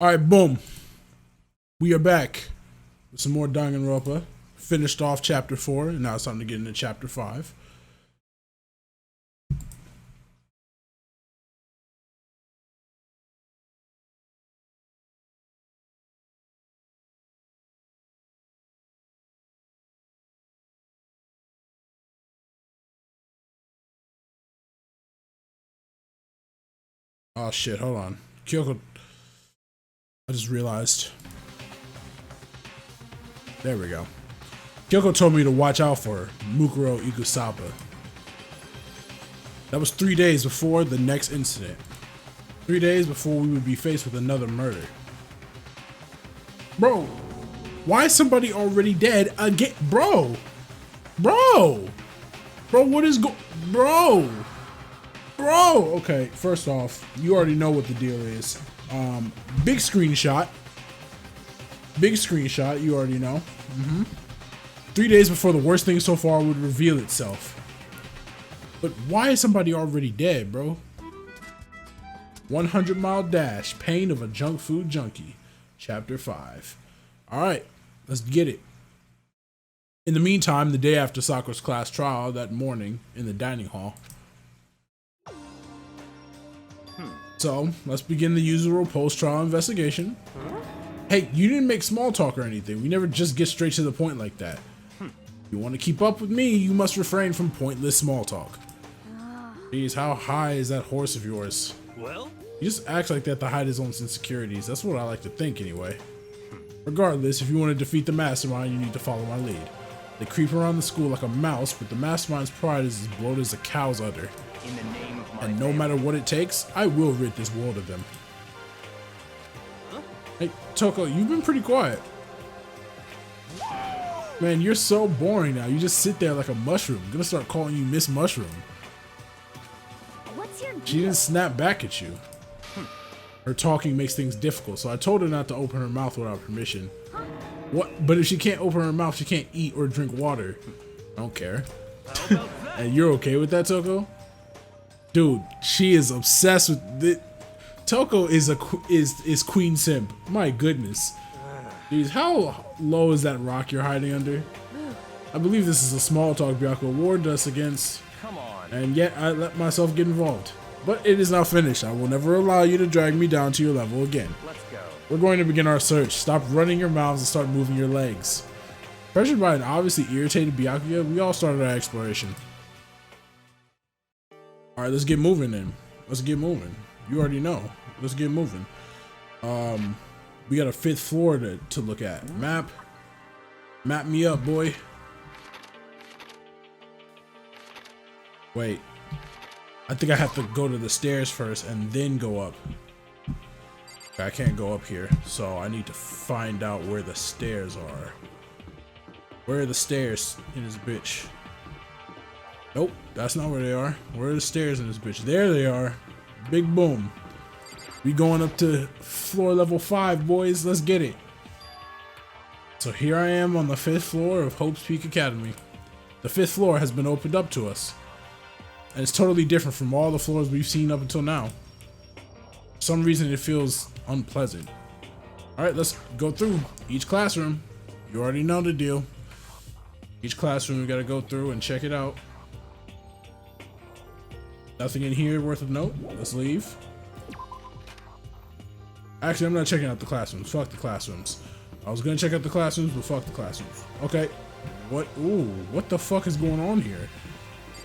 All right, boom. We are back with some more Danganronpa. Finished off chapter 4, and now it's time to get into chapter 5. Oh shit, hold on. Kyoko, I just realized. There we go. Kyoko told me to watch out for Mukuro Ikusaba. That was 3 days before the next incident. 3 days before we would be faced with another murder. Bro, why is somebody already dead again? Bro, what is bro? Okay, first off, you already know what the deal is. Big screenshot, you already know. 3 days before the worst thing so far would reveal itself. But why is somebody already dead, bro? 100-mile dash, pain of a junk food junkie, chapter 5. All right, let's get it. In the meantime, the day after Sakura's class trial that morning in the dining hall. So, let's begin the usual post-trial investigation. Hey, you didn't make small talk or anything. We never just get straight to the point like that. If you want to keep up with me, you must refrain from pointless small talk. Jeez, how high is that horse of yours? Well? He just acts like that to hide his own insecurities. That's what I like to think anyway. Regardless, if you want to defeat the mastermind, you need to follow my lead. They creep around the school like a mouse, but the mastermind's pride is as bloated as a cow's udder. In the name of my And no matter what it takes, I will rid this world of them. Huh? Hey, Toko, you've been pretty quiet. Man, you're so boring now. You just sit there like a mushroom. I'm gonna start calling you Miss Mushroom. What's your deal? She didn't snap back at you. Her talking makes things difficult, so I told her not to open her mouth without permission. What? But if she can't open her mouth, she can't eat or drink water. I don't care. And you're okay with that, Toko? Dude, she is obsessed with it. Toko is Queen Simp. My goodness. Jeez, how low is that rock you're hiding under? I believe this is a small talk Byako warned us against, Come on. and yet I let myself get involved. But it is now finished. I will never allow you to drag me down to your level again. Let's go. We're going to begin our search. Stop running your mouths and start moving your legs. Pressured by an obviously irritated Byakuya, we all started our exploration. Alright, let's get moving then. Let's get moving. You already know. Let's get moving. We got a 5th floor to look at. Map me up, boy. Wait. I think I have to go to the stairs first and then go up. Okay, I can't go up here, so I need to find out where the stairs are. Where are the stairs in this bitch? Nope, that's not where they are. Where are the stairs in this bitch? There they are. Big boom. We going up to floor level 5, boys. Let's get it. So here I am on the 5th floor of Hope's Peak Academy. The 5th floor has been opened up to us. And it's totally different from all the floors we've seen up until now. For some reason it feels unpleasant. Alright, let's go through each classroom. You already know the deal. Each classroom we gotta go through and check it out. Nothing in here worth of note. Let's leave. Actually, I'm not checking out the classrooms. Fuck the classrooms. I was gonna check out the classrooms, but fuck the classrooms. Okay. What? Ooh, what the fuck is going on here?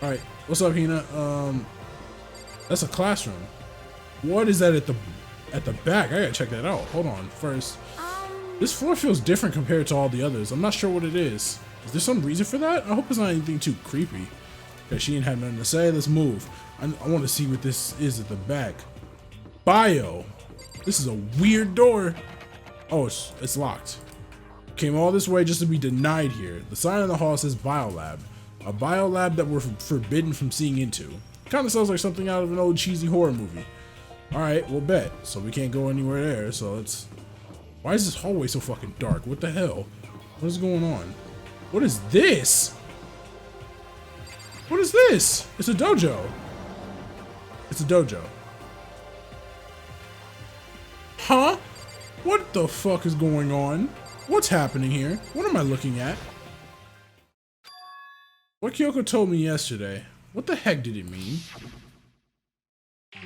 Alright, what's up, Hina? That's a classroom. What is that at the back? I gotta check that out. Hold on. First, this floor feels different compared to all the others. I'm not sure what it is. Is there some reason for that? I hope it's not anything too creepy. Okay, she didn't have nothing to say. Let's move. I want to see what this is at the back. Bio. This is a weird door. Oh, it's locked. Came all this way just to be denied here. The sign on the hall says Biolab. A biolab that we're forbidden from seeing into. Kind of sounds like something out of an old cheesy horror movie. Alright, we'll bet. So we can't go anywhere there, so let's... Why is this hallway so fucking dark? What the hell? What is going on? What is this? What is this? It's a dojo. It's a dojo. Huh? What the fuck is going on? What's happening here? What am I looking at? What Kyoko told me yesterday. What the heck did it mean?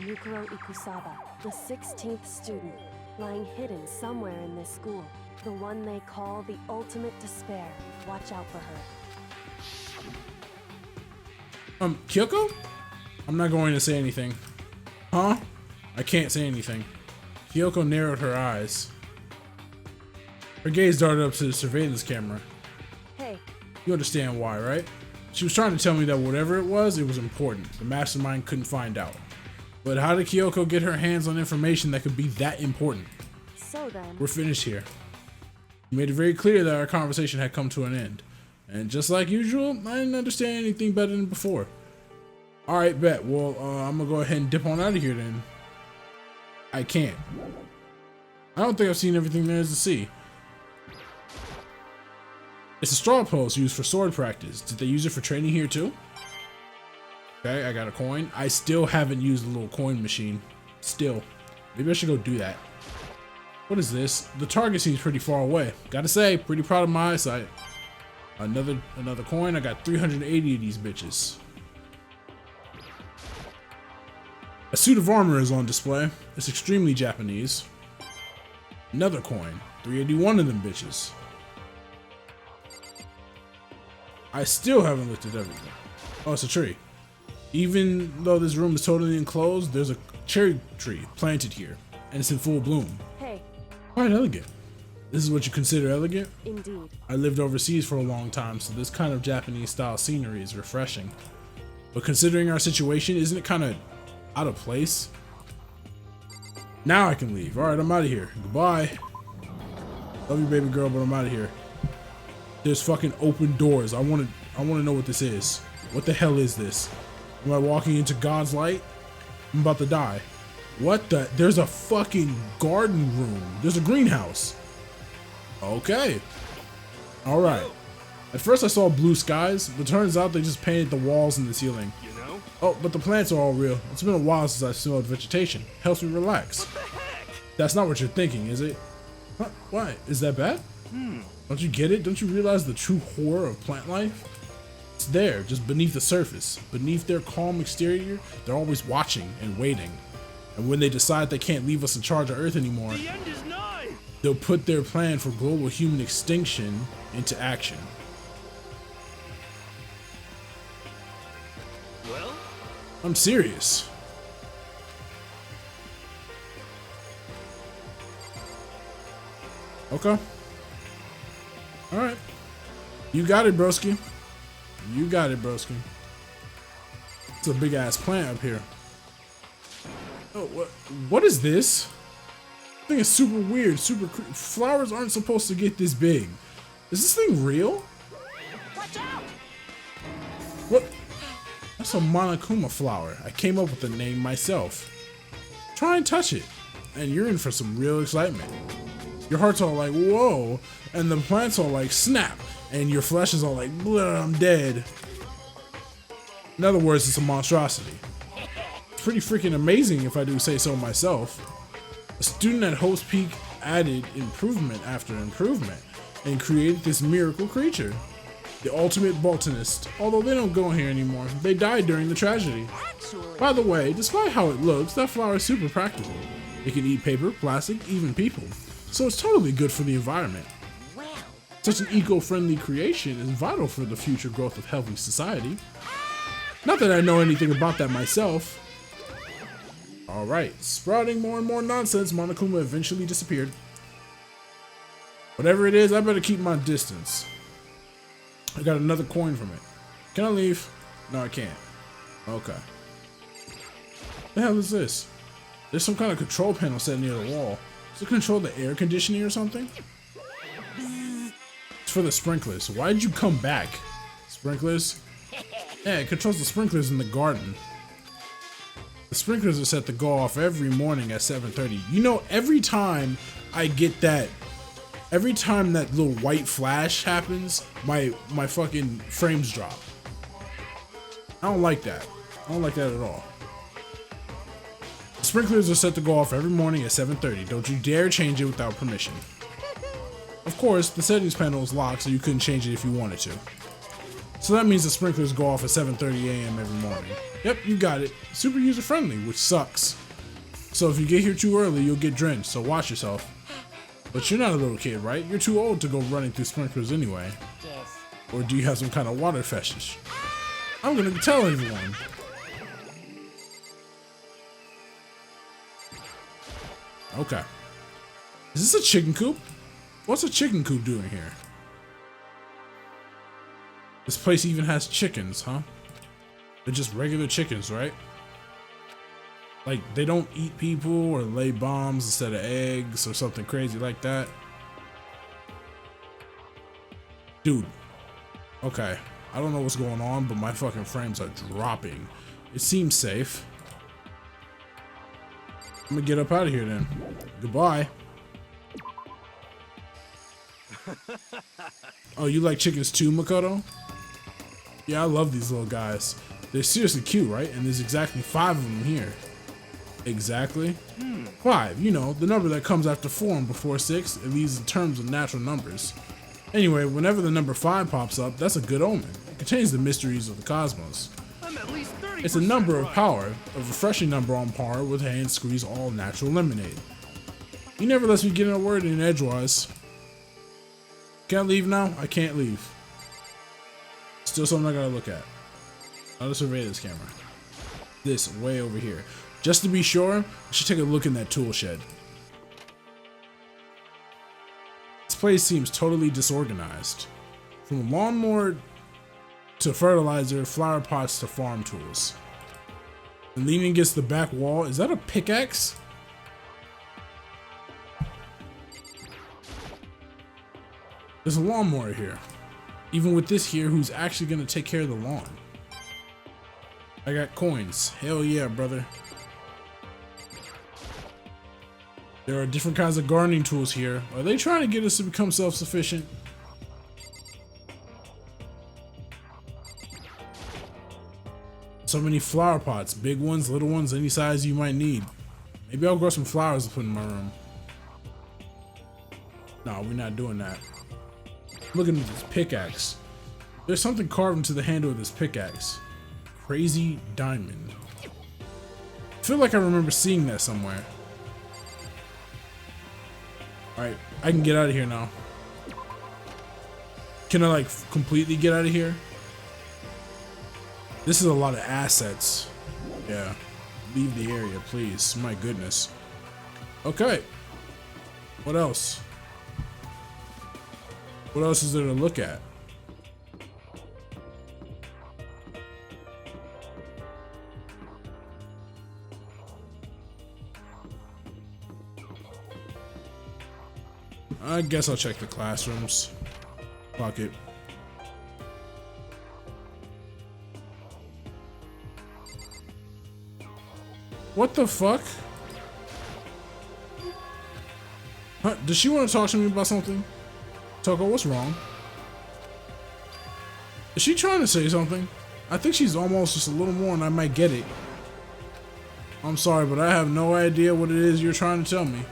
Yukiro Ikusaba, the 16th student, lying hidden somewhere in this school. The one they call the ultimate despair. Watch out for her. Kyoko? I'm not going to say anything. Huh? I can't say anything. Kyoko narrowed her eyes. Her gaze darted up to the surveillance camera. Hey. You understand why, right? She was trying to tell me that whatever it was important. The mastermind couldn't find out. But how did Kyoko get her hands on information that could be that important? So then... We're finished here. You made it very clear that our conversation had come to an end. And just like usual, I didn't understand anything better than before. Alright, bet. Well, I'm gonna go ahead and dip on out of here then. I can't. I don't think I've seen everything there is to see. It's a straw post used for sword practice. Did they use it for training here too? Okay, I got a coin. I still haven't used the little coin machine. Still. Maybe I should go do that. What is this? The target seems pretty far away. Gotta say, pretty proud of my eyesight. Another coin. I got 380 of these bitches. A suit of armor is on display. It's extremely Japanese. Another coin. 381 of them bitches. I still haven't looked at everything. Oh, it's a tree. Even though this room is totally enclosed, there's a cherry tree planted here, and it's in full bloom. Hey. Quite elegant. This is what you consider elegant? Indeed. I lived overseas for a long time, so this kind of Japanese style scenery is refreshing. But considering our situation, isn't it kind of out of place? Now I can leave. Alright, I'm out of here. Goodbye. Love you, baby girl, but I'm out of here. There's fucking open doors. I want to know what this is. What the hell is this? Am I walking into God's light? I'm about to die. What the? There's a fucking garden room. There's a greenhouse. Okay. All right. At first I saw blue skies, but turns out they just painted the walls and the ceiling. You know? Oh, but the plants are all real. It's been a while since I smelled vegetation. Helps me relax. What the heck? That's not what you're thinking, is it? Huh? Why? Is that bad? Don't you get it? Don't you realize the true horror of plant life? It's there, just beneath the surface. Beneath their calm exterior, they're always watching and waiting. And when they decide they can't leave us in charge of Earth anymore, The end is nigh. they'll put their plan for global human extinction into action. Well, I'm serious. Okay. Alright. You got it, broski. You got it, broski. It's a big ass plant up here. Oh, what is this? I think it's super weird, flowers aren't supposed to get this big. Is this thing real? Watch out! What? That's a Monokuma flower. I came up with the name myself. Try and touch it, and you're in for some real excitement. Your heart's all like, whoa, and the plant's all like, snap, and your flesh is all like, blah, I'm dead. In other words, it's a monstrosity. It's pretty freaking amazing if I do say so myself. A student at Hope's Peak added improvement after improvement and created this miracle creature. The ultimate botanist, although they don't go here anymore. They died during the tragedy. By the way, despite how it looks, that flower is super practical. It can eat paper, plastic, even people. So it's totally good for the environment. Such an eco-friendly creation is vital for the future growth of healthy society. Not that I know anything about that myself. Alright, sprouting more and more nonsense, Monokuma eventually disappeared. Whatever it is, I better keep my distance. I got another coin from it. Can I leave? No, I can't. Okay. What the hell is this? There's some kind of control panel set near the wall. Does it control the air conditioning or something? It's for the sprinklers. Why did you come back? Sprinklers? Yeah, it controls the sprinklers in the garden. The sprinklers are set to go off every morning at 7:30. You know, every time I get that, every time that little white flash happens, my fucking frames drop. I don't like that. I don't like that at all. sprinklers are set to go off every morning at 7:30. Don't you dare change it without permission. Of course, the settings panel is locked, so you couldn't change it if you wanted to. So that means the sprinklers go off at 7:30 a.m. every morning. Yep, you got it. Super user-friendly, which sucks. So if you get here too early, you'll get drenched, so watch yourself. But you're not a little kid, right? You're too old to go running through sprinklers anyway. Yes. Or do you have some kind of water fetish? I'm gonna tell everyone. Okay. Is this a chicken coop? What's a chicken coop doing here? This place even has chickens, huh? They're just regular chickens, right? Like, they don't eat people or lay bombs instead of eggs or something crazy like that. Dude. Okay. I don't know what's going on, but my fucking frames are dropping. It seems safe. I'm gonna get up out of here then. Goodbye. Oh, you like chickens too, Makoto? Yeah, I love these little guys. They're seriously cute, right? And there's exactly 5 of them here. Exactly? 5, you know, the number that comes after 4 and before 6, at least in terms of natural numbers. Anyway, whenever the number 5 pops up, that's a good omen. It contains the mysteries of the cosmos. I'm at least 30%. It's a number of right. power, a refreshing number on par with hand squeeze all natural lemonade. He never lets me get in a word in edgewise. Can I leave now? I can't leave. Still something I gotta look at. I'll survey this camera. This way over here. Just to be sure, I should take a look in that tool shed. This place seems totally disorganized. From a lawnmower to fertilizer, flower pots to farm tools. And leaning against the back wall, is that a pickaxe? There's a lawnmower here. Even with this here, who's actually gonna take care of the lawn? I got coins. Hell yeah, brother. There are different kinds of gardening tools here. Are they trying to get us to become self-sufficient? So many flower pots. Big ones, little ones, any size you might need. Maybe I'll grow some flowers to put in my room. No, we're not doing that. Looking at this pickaxe. There's something carved into the handle of this pickaxe. Crazy diamond. I feel like I remember seeing that somewhere. Alright, I can get out of here now. Can I like completely get out of here? This is a lot of assets. Yeah. Leave the area, please. My goodness. Okay. What else? What else is there to look at? I guess I'll check the classrooms. Fuck it. What the fuck? Huh? Does she want to talk to me about something? Toko, what's wrong? Is she trying to say something? I think she's almost just a little more and I might get it. I'm sorry, but I have no idea what it is you're trying to tell me.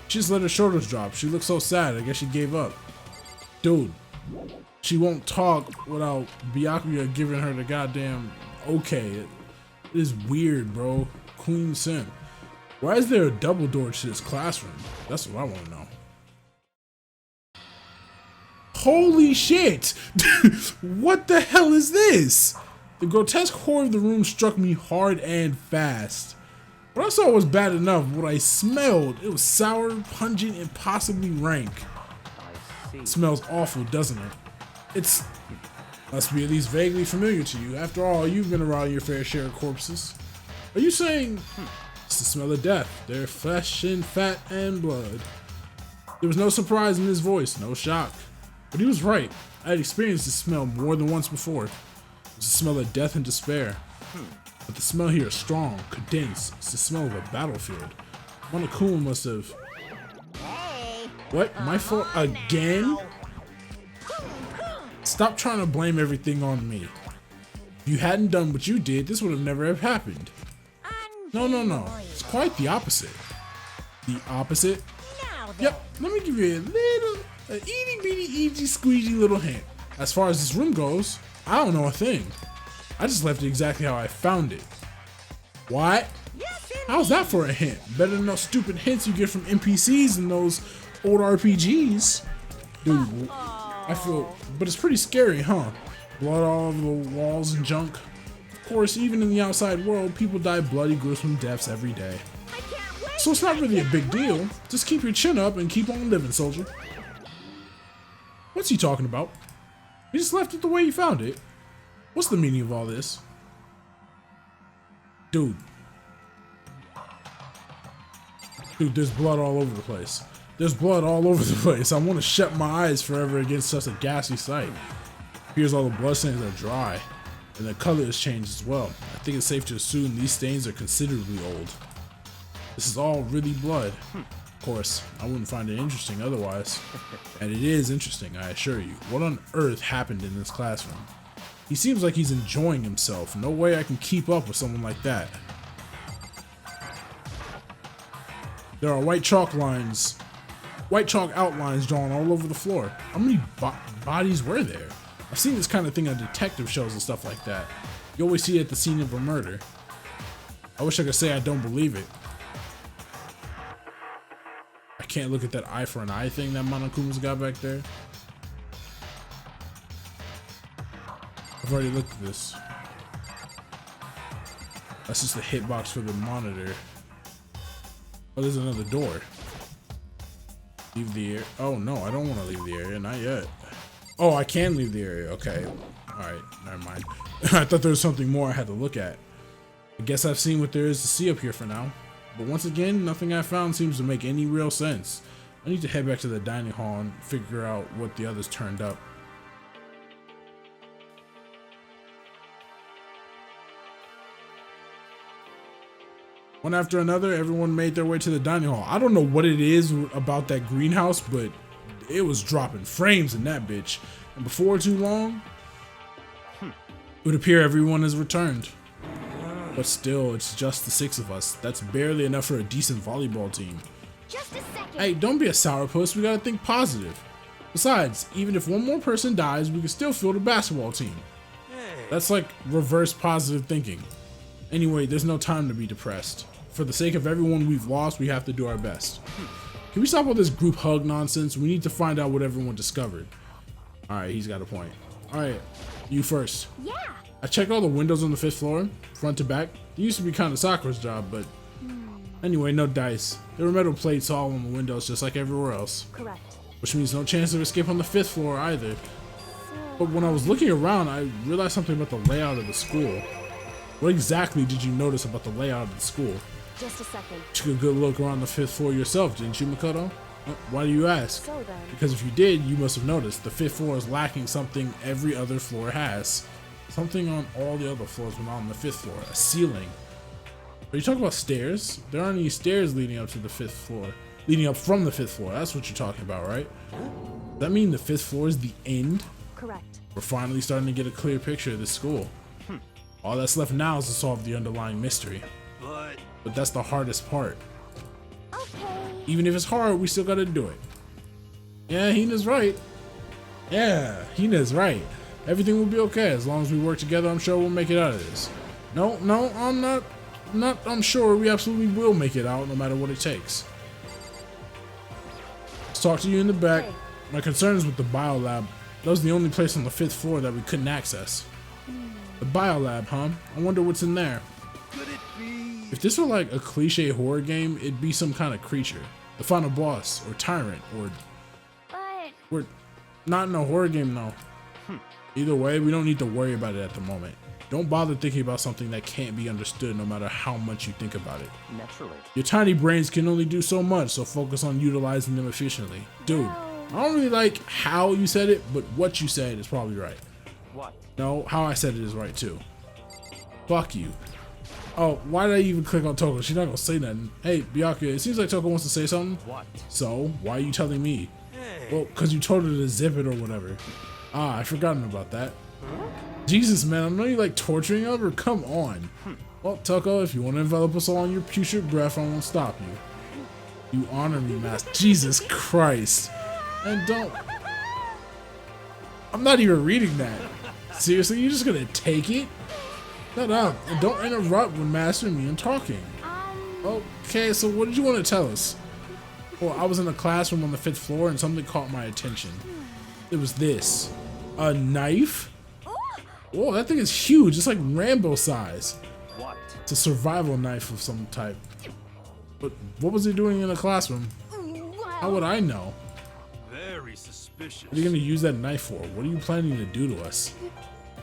She just let her shoulders drop. She looks so sad. I guess she gave up. Dude, she won't talk without Byakuya giving her the goddamn okay. It is weird, bro. Queen Sim. Why is there a double door to this classroom? That's what I want to know. Holy shit! What the hell is this? The grotesque horror of the room struck me hard and fast. What I saw was bad enough. What I smelled, it was sour, pungent, and possibly rank. It smells awful, doesn't it? It's must be at least vaguely familiar to you. After all, you've been around your fair share of corpses. Are you saying it's the smell of death? Their flesh and fat and blood. There was no surprise in his voice, no shock. But he was right. I had experienced this smell more than once before. It was the smell of death and despair. But the smell here is strong, condensed. It's the smell of a battlefield. Monokuma must have... What? My fault again? Stop trying to blame everything on me. If you hadn't done what you did, this would have never have happened. No, no, no. It's quite the opposite. The opposite? Yep, let me give you a itty bitty easy squeezy little hint. As far as this room goes, I don't know a thing. I just left it exactly how I found it. What? How's that for a hint? Better than those stupid hints you get from NPCs and those old RPGs. Dude, I feel, but it's pretty scary, huh? Blood all over the walls and junk. Of course, even in the outside world, people die bloody, gruesome deaths every day. So it's not really a big deal. Just keep your chin up and keep on living, soldier. What's he talking about? He just left it the way he found it. What's the meaning of all this? Dude. Dude, there's blood all over the place. There's blood all over the place. I want to shut my eyes forever against such a ghastly sight. Here's all the blood stains are dry, and the color has changed as well. I think it's safe to assume these stains are considerably old. This is all really blood. Of course, I wouldn't find it interesting otherwise. And it is interesting, I assure you. What on earth happened in this classroom? He seems like he's enjoying himself. No way I can keep up with someone like that. There are white chalk outlines drawn all over the floor. How many bodies were there? I've seen this kind of thing on detective shows and stuff like that. You always see it at the scene of a murder. I wish I could say I don't believe it. I can't look at that eye for an eye thing that Monokuma's got back there. I've already looked at this. That's just a hitbox for the monitor. Oh, there's another door. Leave the area. Oh no, I don't want to leave the area, not yet. Oh, I can leave the area, okay. Alright, never mind. I thought there was something more I had to look at. I guess I've seen what there is to see up here for now. But once again, nothing I found seems to make any real sense. I need to head back to the dining hall and figure out what the others turned up. One after another, everyone made their way to the dining hall. I don't know what it is about that greenhouse, but it was dropping frames in that bitch. And before too long, it would appear everyone has returned. But still, it's just the 6 of us. That's barely enough for a decent volleyball team. Just a second. Hey, don't be a sourpuss. We gotta think positive. Besides, even if one more person dies, we can still field a basketball team. That's like reverse positive thinking. Anyway, there's no time to be depressed. For the sake of everyone we've lost, we have to do our best. Can we stop all this group hug nonsense? We need to find out what everyone discovered. Alright, he's got a point. Alright, you first. Yeah. I checked all the windows on the 5th floor, front to back. It used to be kind of Sakura's job, but anyway, no dice. There were metal plates all on the windows just like everywhere else. Correct. Which means no chance of escape on the 5th floor either. But when I was looking around, I realized something about the layout of the school. What exactly did you notice about the layout of the school? Just a second. You took a good look around the 5th floor yourself, didn't you, Makoto? Why do you ask? So then, Because if you did, you must have noticed the 5th floor is lacking something every other floor has. Something on all the other floors, but not on the 5th floor. A ceiling. Are you talking about stairs? There aren't any stairs leading up to the 5th floor. Leading up from the 5th floor. That's what you're talking about, right? Does that mean the 5th floor is the end? correct. We're finally starting to get a clear picture of this school. All that's left now is to solve the underlying mystery. But that's the hardest part. Okay. Even if it's hard, we still gotta do it. Yeah, Hina's right. Yeah, Hina's right. Everything will be okay as long as we work together. I'm sure we'll make it out of this. No, I'm not. I'm sure we absolutely will make it out, no matter what it takes. Let's talk to you in the back. My concern is with the biolab. That was the only place on the 5th floor that we couldn't access. The biolab, huh? I wonder what's in there. If this were like a cliche horror game, it'd be some kind of creature. The final boss, or tyrant, or... But We're not in a horror game, though. Either way, we don't need to worry about it at the moment. Don't bother thinking about something that can't be understood no matter how much you think about it. Naturally. Your tiny brains can only do so much, so focus on utilizing them efficiently. Dude, I don't really like how you said it, but what you said is probably right. What? No, how I said it is right too. Fuck you. Oh, why did I even click on Toko? She's not gonna say nothing. Hey, Byakuya, it seems like Toko wants to say something. What? So, why are you telling me? Well, because you told her to zip it or whatever. Ah, I forgotten about that. Jesus, man, I know you like torturing her, but come on. Well, Tucko, if you want to envelop us all in your putrid breath, I won't stop you. You honor me, Master. Jesus Christ. And don't... I'm not even reading that. Seriously, you're just gonna take it? Shut up, and don't interrupt when Master and me are talking. Okay, so what did you want to tell us? Well, I was in a classroom on the 5th floor and something caught my attention. It was this. A knife? Whoa, that thing is huge. It's like Rambo size. What? It's a survival knife of some type. But what was he doing in a classroom? How would I know? Very suspicious. What are you going to use that knife for? What are you planning to do to us?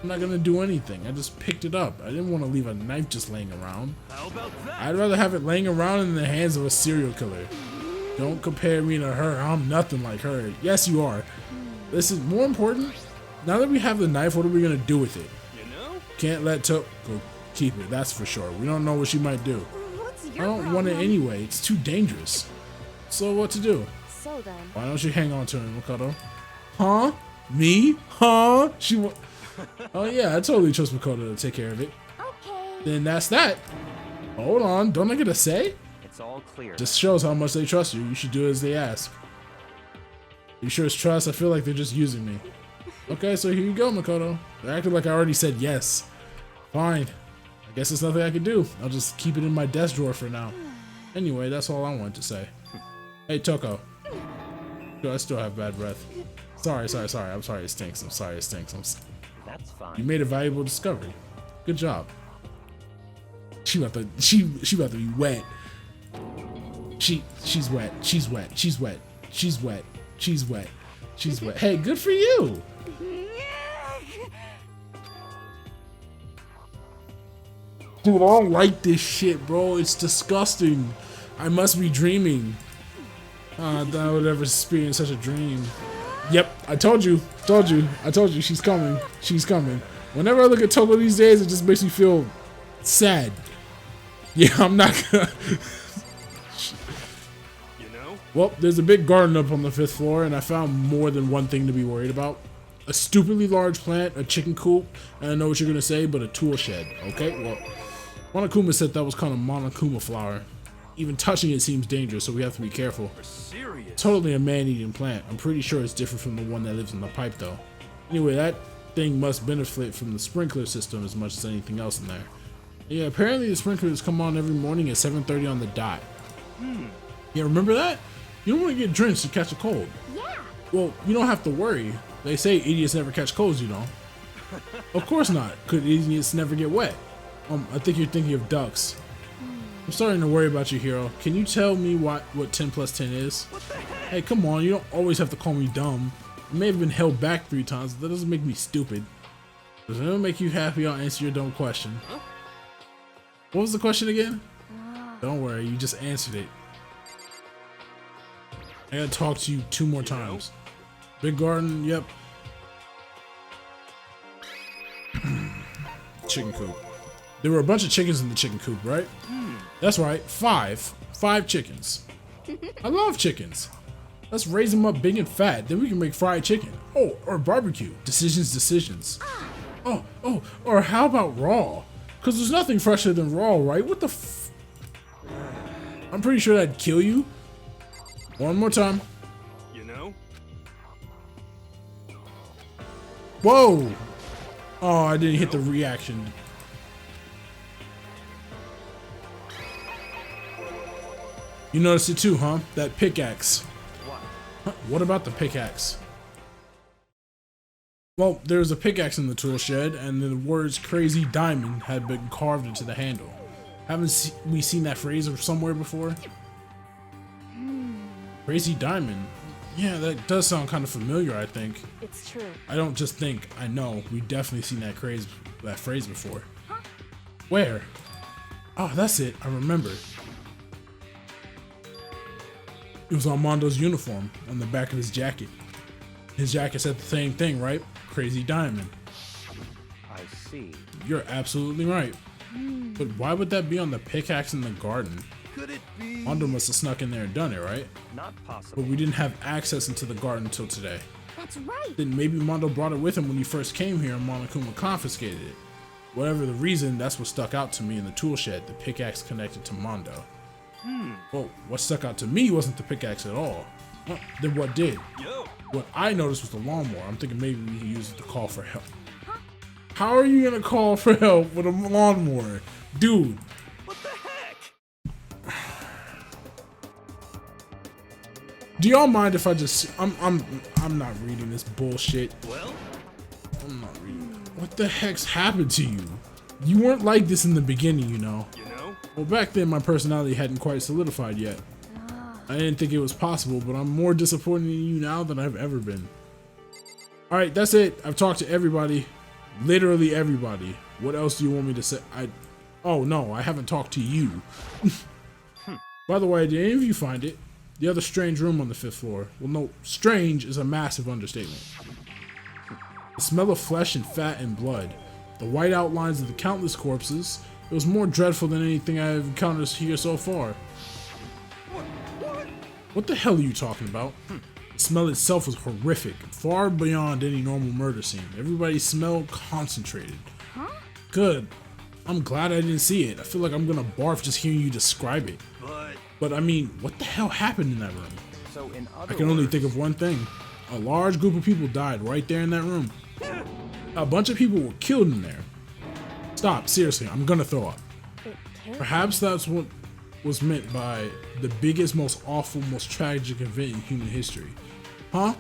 I'm not going to do anything. I just picked it up. I didn't want to leave a knife just laying around. How about that? I'd rather have it laying around in the hands of a serial killer. Don't compare me to her. I'm nothing like her. Yes, you are. Listen, more important, now that we have the knife, what are we going to do with it? You know? Can't let Go keep it, that's for sure. We don't know what she might do. What's I your don't want it anyway. It's too dangerous. So what to do? So then, Why don't you hang on to him, Makoto? Huh? Me? Huh? Oh yeah, I totally trust Makoto to take care of it. Okay. Then that's that. Hold on, don't I get a say? It's all clear. Just shows how much they trust you. You should do as they ask. You sure it's trust? I feel like they're just using me. Okay, so here you go, Makoto. They acted like I already said yes. Fine. I guess there's nothing I can do. I'll just keep it in my desk drawer for now. Anyway, that's all I wanted to say. Hey, Toko. I still have bad breath. Sorry. I'm sorry it stinks. That's fine. You made a valuable discovery. Good job. She about to be wet. She's wet. Hey, good for you. Dude, I don't like this shit, bro. It's disgusting. I must be dreaming. That I would ever experience such a dream. Yep, I told you. She's coming. Whenever I look at Toko these days, it just makes me feel sad. Yeah, I'm not gonna. You know? Well, there's a big garden up on the 5th floor, and I found more than one thing to be worried about. A stupidly large plant, a chicken coop, and I know what you're gonna say, but a tool shed. Okay, well, Monokuma said that was kind of Monokuma flower. Even touching it seems dangerous, so we have to be careful. We're serious. Totally a man-eating plant. I'm pretty sure it's different from the one that lives in the pipe, though. Anyway, that thing must benefit from the sprinkler system as much as anything else in there. Yeah, apparently the sprinklers come on every morning at 7:30 on the dot. Yeah, remember that? You don't want to get drenched to catch a cold. Yeah. Well, you don't have to worry. They say idiots never catch colds, you know. Of course not. Could idiots never get wet? I think you're thinking of ducks. I'm starting to worry about you, hero. Can you tell me what 10 plus 10 is? Hey, come on. You don't always have to call me dumb. I may have been held back 3 times, but that doesn't make me stupid. Does it make you happy? I'll answer your dumb question. What was the question again? Don't worry, you just answered it. I gotta talk to you 2 more times. Big garden, yep. Chicken coop. There were a bunch of chickens in the chicken coop, right? That's right, 5. 5 chickens. I love chickens. Let's raise them up big and fat, then we can make fried chicken. Oh, or barbecue. Decisions. Oh, or how about raw? Because there's nothing fresher than raw, right? What the f... I'm pretty sure that'd kill you. One more time. You know? Whoa! Oh, I didn't hit the reaction. You noticed it too, huh? That pickaxe. What? Huh, what about the pickaxe? Well, there's a pickaxe in the tool shed, and the words "crazy diamond" had been carved into the handle. Haven't we seen that phrase somewhere before? Crazy diamond. Yeah, that does sound kind of familiar, I think. it's true. I don't just think, I know. We've definitely seen that phrase before. Where? Oh, that's it. I remember. It was on Mondo's uniform, on the back of his jacket. His jacket said the same thing, right? Crazy diamond. I see. You're absolutely right. But why would that be on the pickaxe in the garden? Could it be? Mondo must have snuck in there and done it, right? Not possible. But we didn't have access into the garden until today. That's right. Then maybe Mondo brought it with him when he first came here and Monokuma confiscated it. Whatever the reason, that's what stuck out to me in the tool shed, the pickaxe connected to Mondo. Well, what stuck out to me wasn't the pickaxe at all. Then what did? Yo. What I noticed was the lawnmower. I'm thinking maybe we can use it to call for help. How are you gonna call for help with a lawnmower? Dude. What the heck? Do y'all mind if I just I'm not reading this bullshit. Well, I'm not reading it. What the heck's happened to you? You weren't like this in the beginning, you know. you know? Well, back then my personality hadn't quite solidified yet. I didn't think it was possible, but I'm more disappointed in you now than I've ever been. Alright, that's it. I've talked to everybody. Literally everybody. What else do you want me to say? Oh no, I haven't talked to you. By the way, did any of you find it? The other strange room on the 5th floor. Well, no, strange is a massive understatement. The smell of flesh and fat and blood. The white outlines of the countless corpses. It was more dreadful than anything I have encountered here so far. What the hell are you talking about? The smell itself was horrific, far beyond any normal murder scene. Everybody's smell concentrated. Good. I'm glad I didn't see it. I feel like I'm gonna barf just hearing you describe it. But I mean, what the hell happened in that room? So in other I can only think of one thing. A large group of people died right there in that room. A bunch of people were killed in there. Stop, seriously, I'm gonna throw up. It can't. Perhaps that's what was meant by the biggest, most awful, most tragic event in human history. Huh?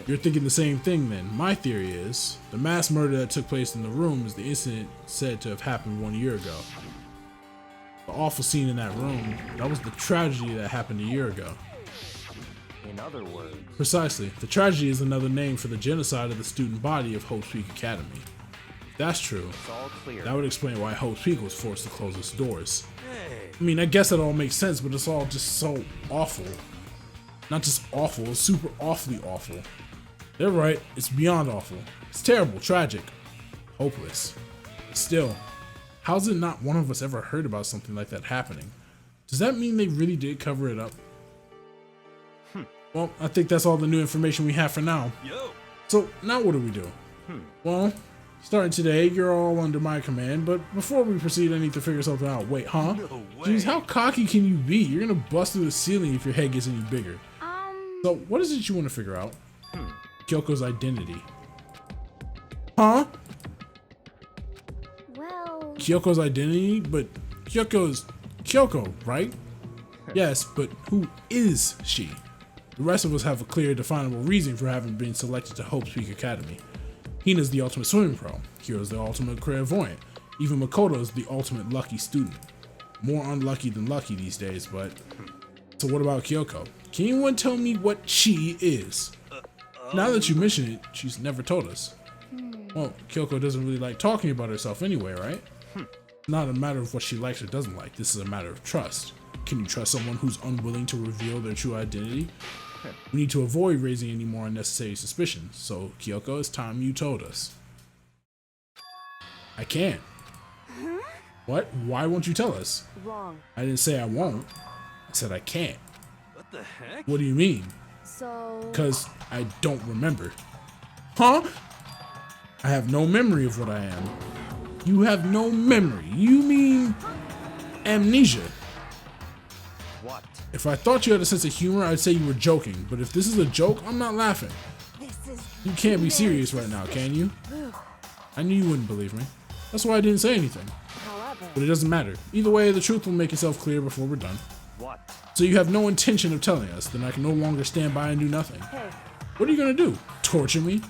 You're thinking the same thing then. My theory is, the mass murder that took place in the room is the incident said to have happened 1 year ago. The awful scene in that room, that was the tragedy that happened a year ago. In other words, Precisely. The tragedy is another name for the genocide of the student body of Hope's Peak Academy. If that's true, it's all clear. that would explain why Hope's Peak was forced to close its doors. Hey. I mean, I guess that all makes sense, but it's all just so awful. Not just awful, it's super awfully awful. They're right, it's beyond awful. It's terrible, tragic, hopeless. Still, how's it not one of us ever heard about something like that happening? Does that mean they really did cover it up? Well, I think that's all the new information we have for now. Yo. So, now what do we do? Well, starting today, you're all under my command, but before we proceed, I need to figure something out. Wait, huh? No way. Jeez, how cocky can you be? You're gonna bust through the ceiling if your head gets any bigger. So, what is it you want to figure out? Kyoko's identity. Huh? Well, Kyoko's identity? But Kyoko's Kyoko, right? Yes, but who is she? The rest of us have a clear, definable reason for having been selected to Hope's Peak Academy. Hina's the ultimate swimming pro. Hiro's the ultimate clairvoyant. Even Makoto's the ultimate lucky student. More unlucky than lucky these days, but... So what about Kyoko? Can anyone tell me what she is? Now that you mention it, she's never told us. Well, Kyoko doesn't really like talking about herself anyway, right? Not a matter of what she likes or doesn't like. This is a matter of trust. Can you trust someone who's unwilling to reveal their true identity? We need to avoid raising any more unnecessary suspicions. So, Kyoko, it's time you told us. I can't. What? Why won't you tell us? Wrong. I didn't say I won't. I said I can't. What the heck? What do you mean? So. Because I don't remember. Huh? I have no memory of what I am. You have no memory. You mean amnesia. What? If I thought you had a sense of humor, I'd say you were joking. But if this is a joke, I'm not laughing. This is. You can't be serious right now, can you? I knew you wouldn't believe me. That's why I didn't say anything. However. But it doesn't matter. Either way, the truth will make itself clear before we're done. What? So you have no intention of telling us, then I can no longer stand by and do nothing. Hey. What are you gonna do? Torture me?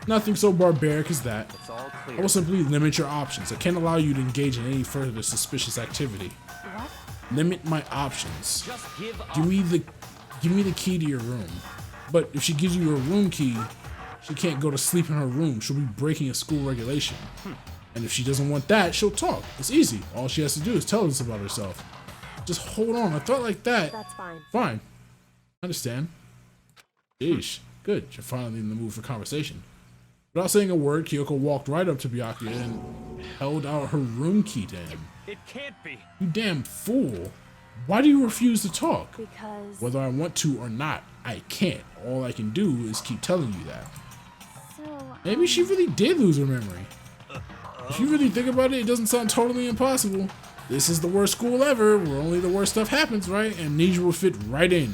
Nothing so barbaric as that. It's all I clear. will simply limit your options. I can't allow you to engage in any further suspicious activity. What? Limit my options. Just give up. Give me the key to your room. But if she gives you her room key, she can't go to sleep in her room. She'll be breaking a school regulation. And if she doesn't want that, she'll talk. It's easy. All she has to do is tell us about herself. Just hold on. I thought like that. That's fine. Fine. Understand. Yeesh. Good. You're finally in the mood for conversation. Without saying a word, Kyoko walked right up to Byakuya and held out her room key to him. It can't be. You damn fool. Why do you refuse to talk? Because. Whether I want to or not, I can't. All I can do is keep telling you that. so Maybe she really did lose her memory. If you really think about it, it doesn't sound totally impossible. This is the worst school ever, where only the worst stuff happens, right? Amnesia will fit right in.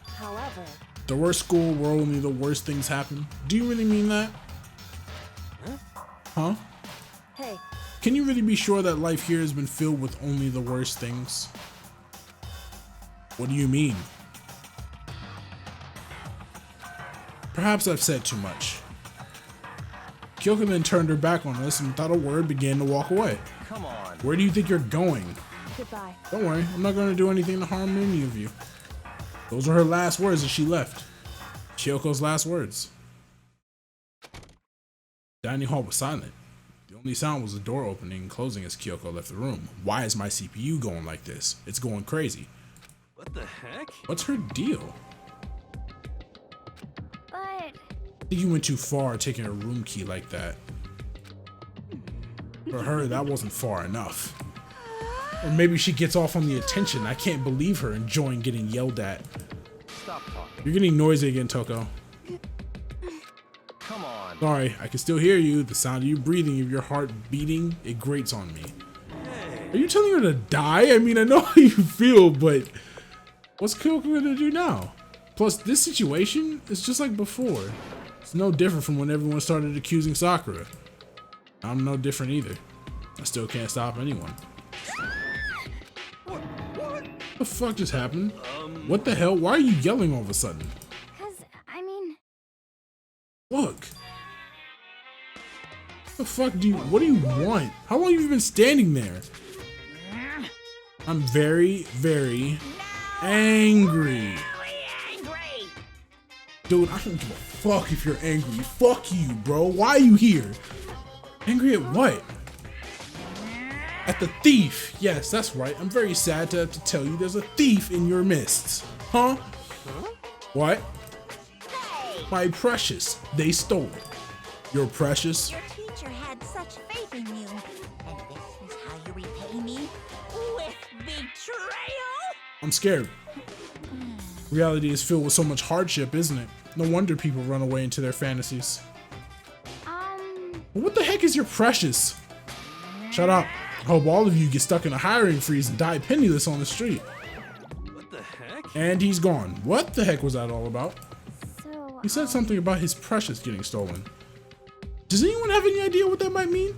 However, The worst school where only the worst things happen. Do you really mean that? Huh? hey, Can you really be sure that life here has been filled with only the worst things? What do you mean? Perhaps I've said too much. Kyoko then turned her back on us and without a word began to walk away. Come on. Where do you think you're going? goodbye. Don't worry, I'm not going to do anything to harm any of you. Those were her last words as she left. Kyoko's last words. The dining hall was silent. The only sound was the door opening and closing as Kyoko left the room. Why is my CPU going like this? It's going crazy. What the heck? What's her deal? But I think you went too far taking a room key like that. For her, that wasn't far enough. Or maybe she gets off on the attention. I can't believe her enjoying getting yelled at. Stop talking. You're getting noisy again, Toko. Come on. Sorry, I can still hear you. The sound of you breathing, of your heart beating, it grates on me. Are you telling her to die? I mean, I know how you feel, but what's Kyoko gonna do now? Plus, this situation is just like before. It's no different from when everyone started accusing Sakura. I'm no different either. I still can't stop anyone. What the fuck just happened? What the hell? Why are you yelling all of a sudden? I mean, Look. The fuck what do you want? How long have you been standing there? I'm very, very angry. Dude, I don't give a fuck if you're angry. Fuck you, bro. Why are you here? Angry at what? At the thief. Yes, that's right. I'm very sad to have to tell you there's a thief in your midst. Huh? What? My precious. They stole it. Your precious? Your teacher had such faith in you. And this is how you repay me? With betrayal? I'm scared. Reality is filled with so much hardship, isn't it? No wonder people run away into their fantasies. What the heck is your precious? Shut up. I hope all of you get stuck in a hiring freeze and die penniless on the street. What the heck? And he's gone. What the heck was that all about? so He said something about his precious getting stolen. Does anyone have any idea what that might mean?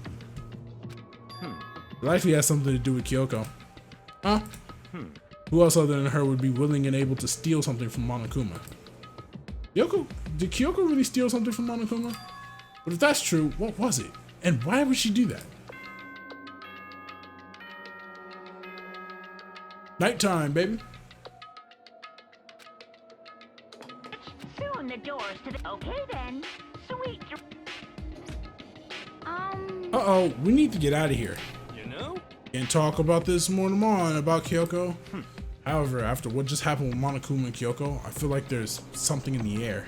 Likely has something to do with Kyoko. Huh? Who else other than her would be willing and able to steal something from Monokuma? Did Kyoko really steal something from Monokuma? But if that's true, what was it? And why would she do that? Nighttime, baby. Soon the doors to the... Okay then. Sweet. Uh-oh, we need to get out of here. You know? Can't talk about this more tomorrow about Kyoko. However, after what just happened with Monokuma and Kyoko, I feel like there's something in the air.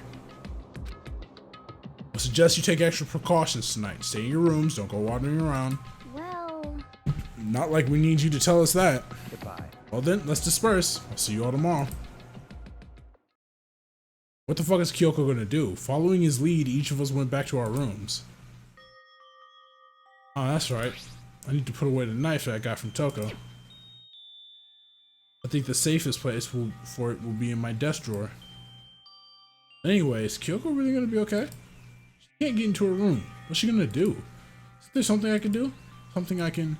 I suggest you take extra precautions tonight. Stay in your rooms, don't go wandering around. well, Not like we need you to tell us that. Goodbye. Well then, let's disperse. I'll see you all tomorrow. What the fuck is Kyoko gonna do? Following his lead, each of us went back to our rooms. Oh, that's right. I need to put away the knife that I got from Toko. I think the safest place for it will be in my desk drawer. Anyways, Kyoko really gonna be okay? She can't get into her room. What's she gonna do? Is there something I can do? Something I can...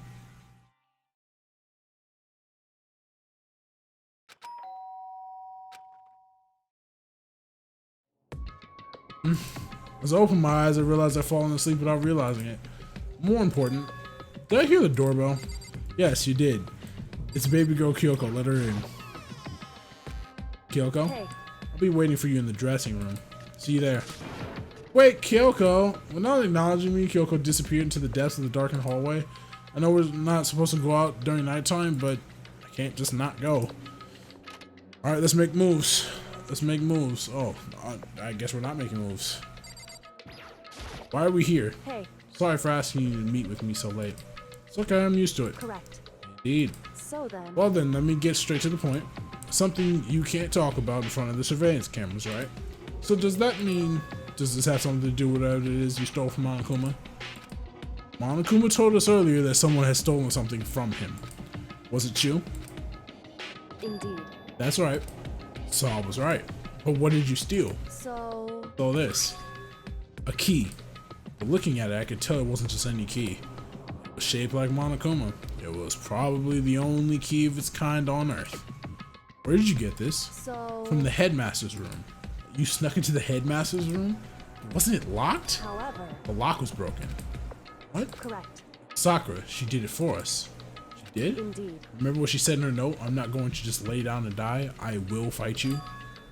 As I opened my eyes, I realized I'd fallen asleep without realizing it. More important, did I hear the doorbell? Yes, you did. It's baby girl Kyoko. Let her in. Kyoko? Hey, I'll be waiting for you in the dressing room. See you there. Wait, Kyoko! Without acknowledging me, Kyoko disappeared into the depths of the darkened hallway. I know we're not supposed to go out during nighttime, but I can't just not go. Alright, let's make moves. Let's make moves. Oh, I guess we're not making moves. Why are we here? hey, Sorry for asking you to meet with me so late. It's okay, I'm used to it. correct. Indeed. So then, Well then, let me get straight to the point. Something you can't talk about in front of the surveillance cameras, right? So does that mean, does this have something to do with whatever it is you stole from Monokuma? Monokuma told us earlier that someone had stolen something from him. Was it you? Indeed. That's right. So I was right. But what did you steal? So, This. A key. But looking at it, I could tell it wasn't just any key. It was shaped like Monokuma. It was probably the only key of its kind on Earth. Where did you get this? From the headmaster's room. You snuck into the headmaster's room? Wasn't it locked? However, The lock was broken. What? correct. Sakura, she did it for us. She did? Indeed. Remember what she said in her note? I'm not going to just lay down and die. I will fight you.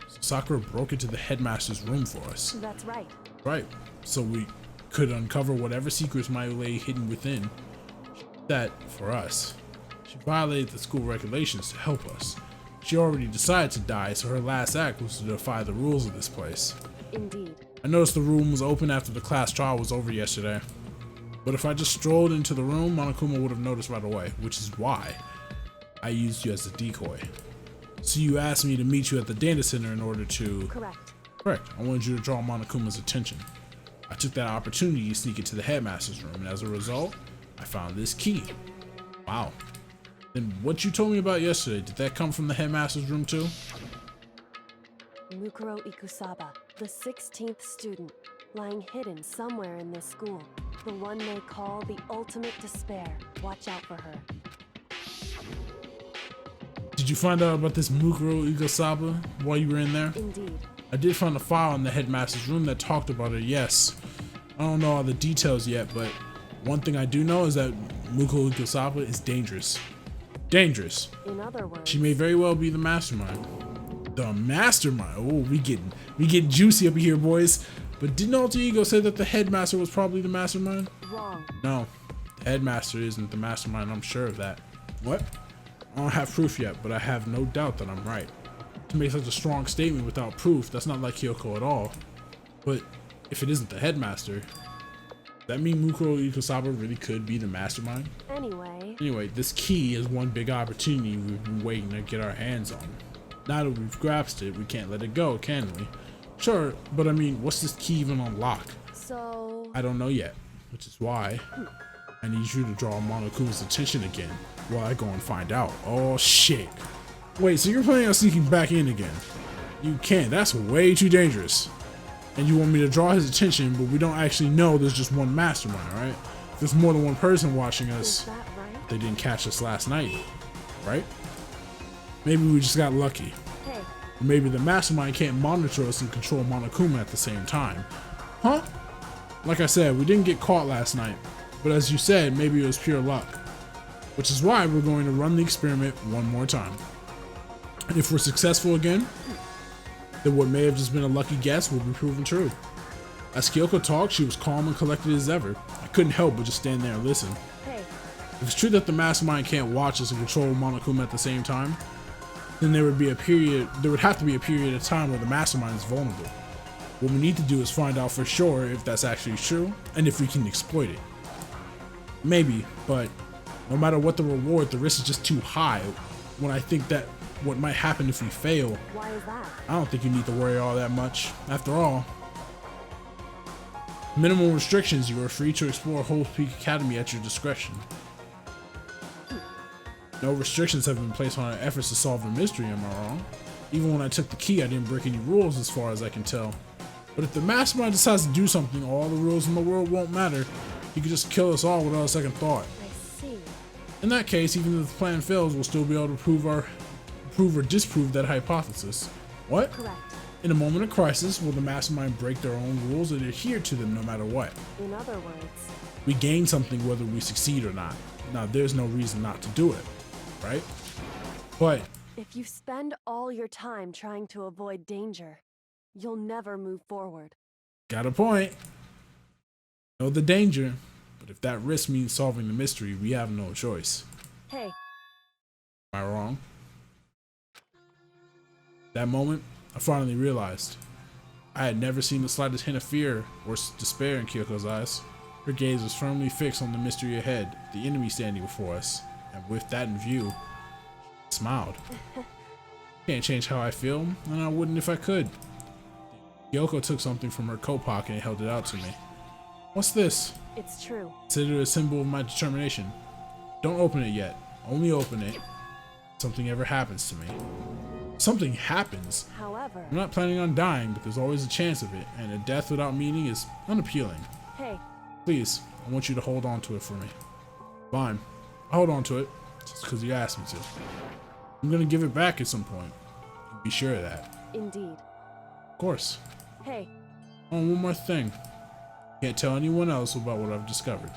So Sakura broke into the headmaster's room for us. That's right. Right. So we could uncover whatever secrets might lay hidden within. That for us. She violated the school regulations to help us. She already decided to die, so her last act was to defy the rules of this place. Indeed. I noticed the room was open after the class trial was over yesterday. But if I just strolled into the room, Monokuma would have noticed right away, which is why I used you as a decoy. So you asked me to meet you at the data center in order to... Correct. Correct. I wanted you to draw Monokuma's attention. I took that opportunity to sneak into the headmaster's room, and as a result, I found this key. Wow. Then what you told me about yesterday, did that come from the headmaster's room too? Mukuro Ikusaba, the 16th student, lying hidden somewhere in this school. The one they call the ultimate despair. Watch out for her. Did you find out about this Mukuro Igasaba while you were in there? Indeed. I did find a file in the headmaster's room that talked about her, yes. I don't know all the details yet, but one thing I do know is that Mukuro Igasaba is dangerous. Dangerous. In other words, She may very well be the mastermind. The mastermind? Oh, we getting juicy up here, boys. But didn't Alter Ego say that the headmaster was probably the mastermind? wrong. No, the headmaster isn't the mastermind, I'm sure of that. What? I don't have proof yet, but I have no doubt that I'm right. To make such a strong statement without proof, that's not like Kyoko at all. But if it isn't the headmaster, does that mean Mukuro Ikusaba really could be the mastermind? Anyway, this key is one big opportunity we've been waiting to get our hands on. Now that we've grasped it, we can't let it go, can we? Sure, but I mean, what's this key even unlock? So, I don't know yet, which is why I need you to draw Monokuma's attention again while I go and find out. Oh shit. Wait, so you're planning on sneaking back in again? You can't, that's way too dangerous. And you want me to draw his attention, but we don't actually know there's just one mastermind, right? If there's more than one person watching is us, that right? they didn't catch us last night, right? Maybe we just got lucky. Hey, Or maybe the mastermind can't monitor us and control Monokuma at the same time. Huh? Like I said, we didn't get caught last night, but as you said, maybe it was pure luck. Which is why we're going to run the experiment one more time. And if we're successful again, then what may have just been a lucky guess will be proven true. As Kyoko talked, she was calm and collected as ever. I couldn't help but just stand there and listen. hey, If it's true that the mastermind can't watch us and control Monokuma at the same time, then there would have to be a period of time where the mastermind is vulnerable. What we need to do is find out for sure if that's actually true and if we can exploit it. Maybe, but no matter what the reward, the risk is just too high. When I think that what might happen if we fail, why is that? I don't think you need to worry all that much. After all, minimum restrictions, you are free to explore Whole Peak Academy at your discretion. No restrictions have been placed on our efforts to solve the mystery, am I wrong? Even when I took the key, I didn't break any rules as far as I can tell. But if the mastermind decides to do something, all the rules in the world won't matter. He could just kill us all without a second thought. I see. In that case, even if the plan fails, we'll still be able to prove or disprove that hypothesis. What? Correct. In a moment of crisis, will the mastermind break their own rules and adhere to them no matter what? In other words, We gain something whether we succeed or not. Now, there's no reason not to do it, right? But if you spend all your time trying to avoid danger, you'll never move forward. got a point. Know the danger, but if that risk means solving the mystery, we have no choice. Hey, Am I wrong? That moment, I finally realized. I had never seen the slightest hint of fear or despair in Kyoko's eyes. Her gaze was firmly fixed on the mystery ahead, the enemy standing before us, and with that in view, she smiled. Can't change how I feel, and I wouldn't if I could. Kyoko took something from her coat pocket and held it out to me. What's this? It's true. Consider it a symbol of my determination. Don't open it yet. Only open it if something ever happens to me. Something happens? However, I'm not planning on dying, but there's always a chance of it, and a death without meaning is unappealing. hey, Please, I want you to hold on to it for me. Fine. I'll hold on to it, just because you asked me to. I'm gonna give it back at some point. Be sure of that. indeed. Of course. Hey, Oh, one more thing. Can't tell anyone else about what I've discovered.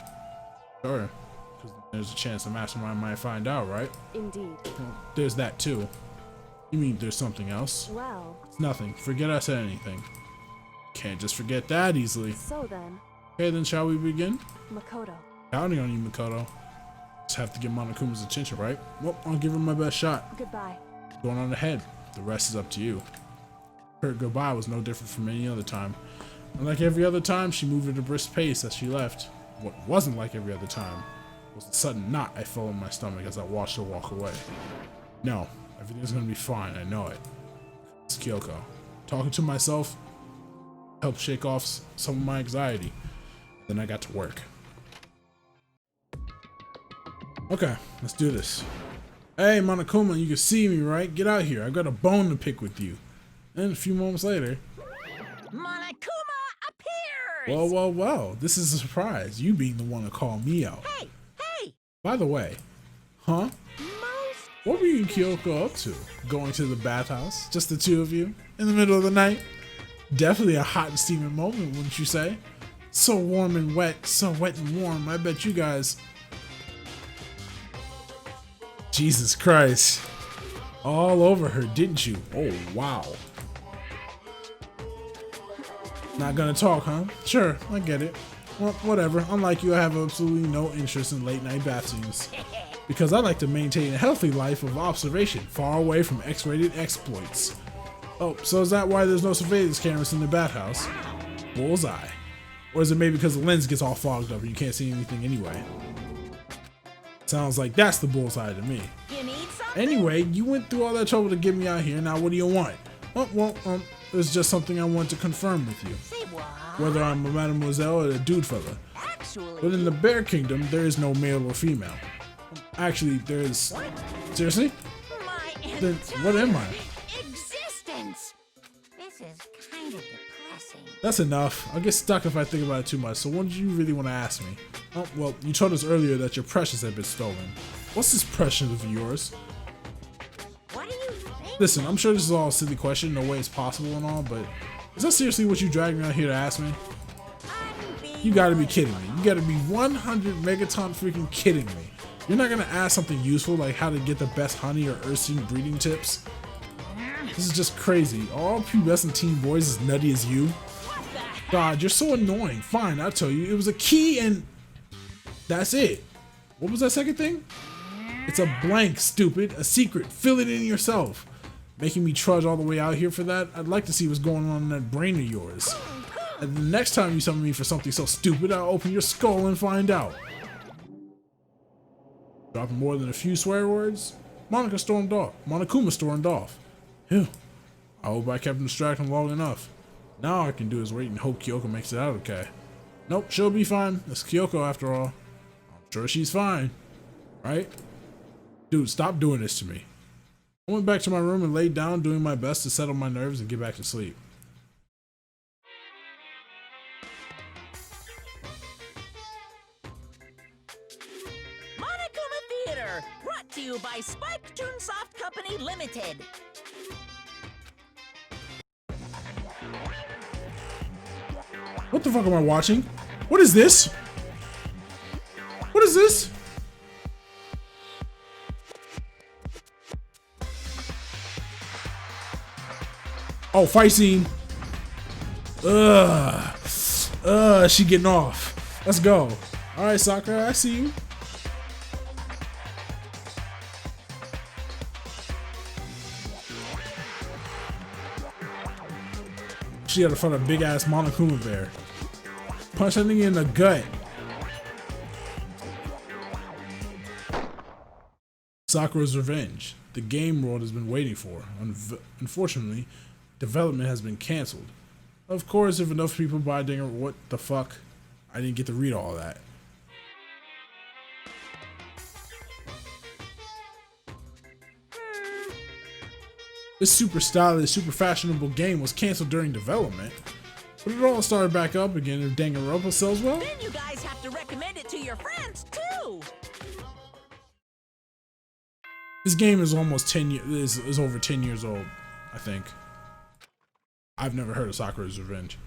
Sure, because there's a chance the mastermind might find out, right? indeed. Well, there's that too. You mean there's something else? Well, It's nothing. Forget I said anything. Can't just forget that easily. so then, Okay, then shall we begin? Makoto. Counting on you, Makoto. Just have to get Monokuma's attention, right? Well, I'll give him my best shot. Goodbye. Going on ahead. The rest is up to you. Her goodbye was no different from any other time. And like every other time, she moved at a brisk pace as she left. What wasn't like every other time was the sudden knot I felt in my stomach as I watched her walk away. No, everything's gonna be fine, I know it. It's Kyoko. Talking to myself helped shake off some of my anxiety. Then I got to work. Okay, let's do this. Hey, Monokuma, you can see me, right? Get out here. I've got a bone to pick with you. And a few moments later, Monokuma appears! well, this is a surprise. You being the one to call me out. Hey! By the way, huh? Most What were you and Kyoko up to? Going to the bathhouse? Just the two of you? In the middle of the night? Definitely a hot and steaming moment, wouldn't you say? So warm and wet, so wet and warm. I bet you guys... Jesus Christ. All over her, didn't you? Oh, wow. Not gonna talk, huh? Sure, I get it. Well, whatever. Unlike you, I have absolutely no interest in late night bath scenes. Because I like to maintain a healthy life of observation, far away from X-rated exploits. Oh, so is that why there's no surveillance cameras in the bathhouse? Bullseye. Or is it maybe because the lens gets all fogged up and you can't see anything anyway? Sounds like that's the bullseye to me. you need something? Anyway, you went through all that trouble to get me out here, now what do you want? It's just something I want to confirm with you. Say what? Whether I'm a mademoiselle or a dude fella. Actually, But in the Bear Kingdom, there is no male or female. Actually, there is... Seriously? my Then what am I? existence. This is kind of depressing. That's enough. I'll get stuck if I think about it too much, so what did you really want to ask me? Oh, well, you told us earlier that your precious had been stolen. What's this precious of yours? What do you think? Listen, I'm sure this is all a silly question, no way it's possible and all, but is that seriously what you dragged me out here to ask me? You gotta be kidding me. You gotta be 100 megaton freaking kidding me. You're not gonna ask something useful like how to get the best honey or Ursine breeding tips? This is just crazy. All pubescent teen boys as nutty as you? God, you're so annoying. Fine, I'll tell you. It was a key and... That's it. What was that second thing? It's a blank, stupid. A secret. Fill it in yourself. Making me trudge all the way out here for that? I'd like to see what's going on in that brain of yours. And the next time you summon me for something so stupid, I'll open your skull and find out. Dropping more than a few swear words? Monokuma stormed off. Phew. I hope I kept him distracted long enough. Now all I can do is wait and hope Kyoko makes it out okay. Nope, she'll be fine. It's Kyoko after all. I'm sure she's fine. Right? Dude, stop doing this to me. I went back to my room and laid down, doing my best to settle my nerves and get back to sleep. Monokuma Theater, brought to you by Spike Toonsoft Company Limited. What the fuck am I watching? What is this? What is this? Oh, fight scene. She getting off. Let's go. All right, Sakura, I see you. She had to fight a big ass Monokuma bear. Punch that nigga in the gut. Sakura's revenge. The game world has been waiting for. Unfortunately, development has been cancelled. Of course, if enough people buy Danganronpa, what the fuck? I didn't get to read all of that. This super stylish, super fashionable game was canceled during development, but it all started back up again if Danganronpa sells well. Then you guys have to recommend it to your friends too. This game is almost 10 years, is over 10 years old, I think. I've never heard of Sakura's Revenge.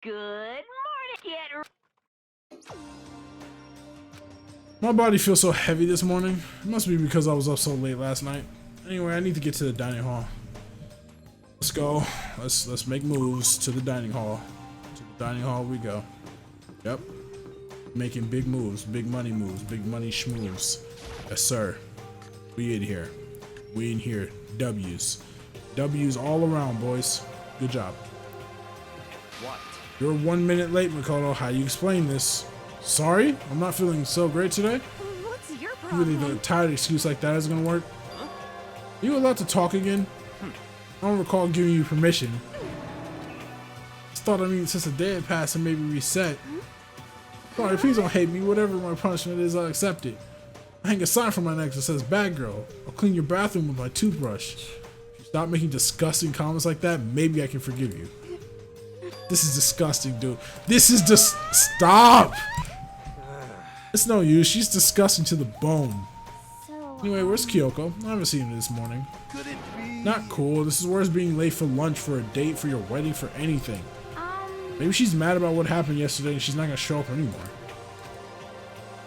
Good morning, kid. My body feels so heavy this morning. It must be because I was up so late last night. Anyway, I need to get to the dining hall. Let's go. Let's make moves to the dining hall. To the dining hall we go. Yep. Making big moves, big money schmoves. Yes, sir. We in here. We in here. W's. W's all around, boys. Good job. What? You're 1 minute late, Makoto. How you explain this? Sorry? I'm not feeling so great today? What's your You problem? really the tired excuse like that isn't gonna work? Are you allowed to talk again? I don't recall giving you permission. Just thought, since the day had passed and maybe reset. Sorry, please don't hate me. Whatever my punishment is, I'll accept it. I hang a sign from my neck that says bad girl. I'll clean your bathroom with my toothbrush. If you stop making disgusting comments like that, maybe I can forgive you. This is disgusting, dude. This is just stop. It's no use. She's disgusting to the bone. So, Anyway, where's Kyoko? I haven't seen her this morning. Could it be? Not cool. This is worse being late for lunch, for a date, for your wedding, for anything. Maybe she's mad about what happened yesterday and she's not gonna show up anymore.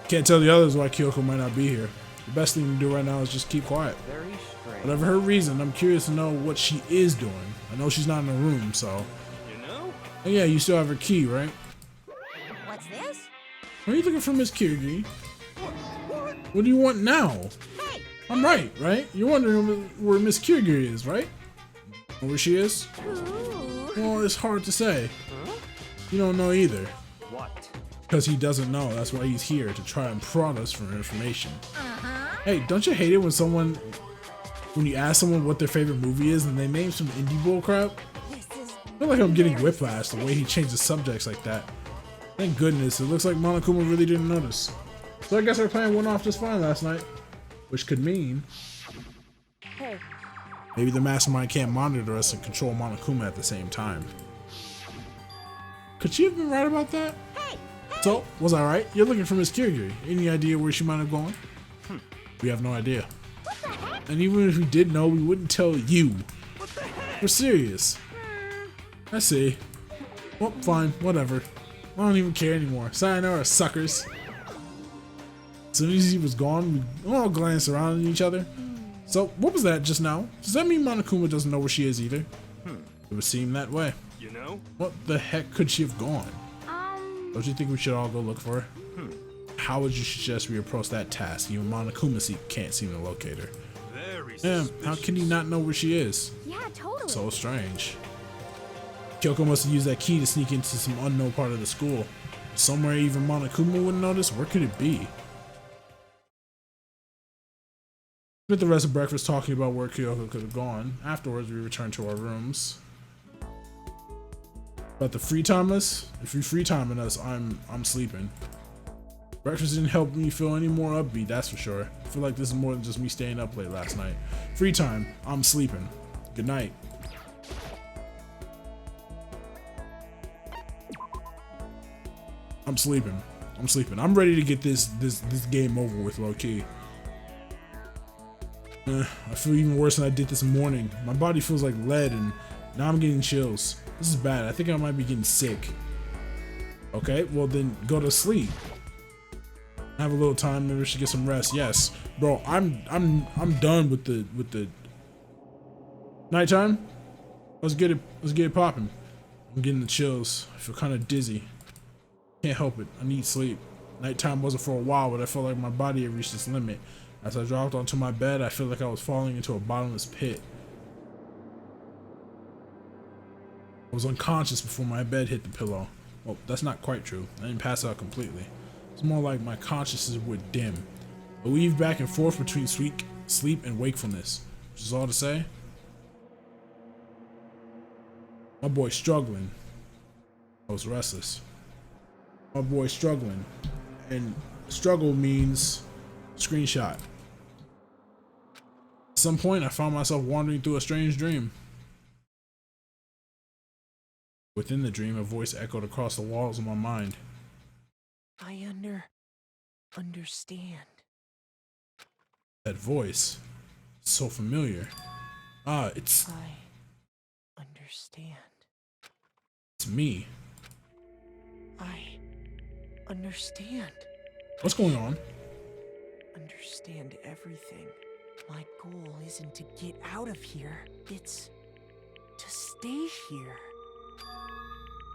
Can't tell the others why Kyoko might not be here. The best thing to do right now is just keep quiet. Very strange. Whatever her reason, I'm curious to know what she is doing. I know she's not in the room, so. You know? Oh yeah, you still have her key, right? What's this? Are you looking for Miss Kirigi? What do you want now? Hey, I'm right? You're wondering where Miss Kirigi is, right? Or where she is? ooh. Well, it's hard to say. You don't know either. What? Because he doesn't know. That's why he's here, to try and prod us for information. Hey, don't you hate it when you ask someone what their favorite movie is and they name some indie bull crap? This is I feel like I'm getting whiplash the way he changes subjects like that. Thank goodness, it looks like Monokuma really didn't notice. So I guess our plan went off just fine last night. Which could mean Hey, maybe the mastermind can't monitor us and control Monokuma at the same time. Could she have been right about that? hey. So, was I right? You're looking for Miss Kirigi. Any idea where she might have gone? We have no idea. And even if we did know, we wouldn't tell you. What the heck? We're serious. I see. Well, fine, whatever. I don't even care anymore. Sayonara, suckers. As soon as he was gone, we all glanced around at each other. So, what was that just now? Does that mean Monokuma doesn't know where she is either? It would seem that way. You know? What the heck could she have gone? Don't you think we should all go look for her? How would you suggest we approach that task? Even Monokuma can't seem to locate her. Very Damn, suspicious. how can he not know where she is? yeah, totally. So strange. Kyoko must have used that key to sneak into some unknown part of the school. Somewhere even Monokuma wouldn't notice? Where could it be? We spent the rest of breakfast talking about where Kyoko could have gone. Afterwards, we returned to our rooms. About the free timers? If you're free timing us, I'm sleeping. Breakfast didn't help me feel any more upbeat, that's for sure. I feel like this is more than just me staying up late last night. Free time, I'm sleeping. Good night. I'm sleeping. I'm ready to get this game over with, low key. I feel even worse than I did this morning. My body feels like lead and now I'm getting chills. This is bad. I think I might be getting sick. Okay, well then go to sleep. Have a little time, maybe we should get some rest. Yes. Bro, I'm done with the nighttime. Let's get it popping. I'm getting the chills. I feel kind of dizzy. Can't help it. I need sleep. Nighttime wasn't for a while, but I felt like my body had reached its limit. As I dropped onto my bed, I feel like I was falling into a bottomless pit. I was unconscious before my bed hit the pillow. Well, that's not quite true. I didn't pass out completely. It's more like my consciousness would dim. I weaved back and forth between sleep and wakefulness, which is all to say. My boy's struggling. I was restless. My boy's struggling. And struggle means screenshot. At some point, I found myself wandering through a strange dream. Within the dream, a voice echoed across the walls of my mind. I understand. That voice, so familiar. It's I understand. me. I understand. What's going on? Understand everything. My goal isn't to get out of here. It's to stay here.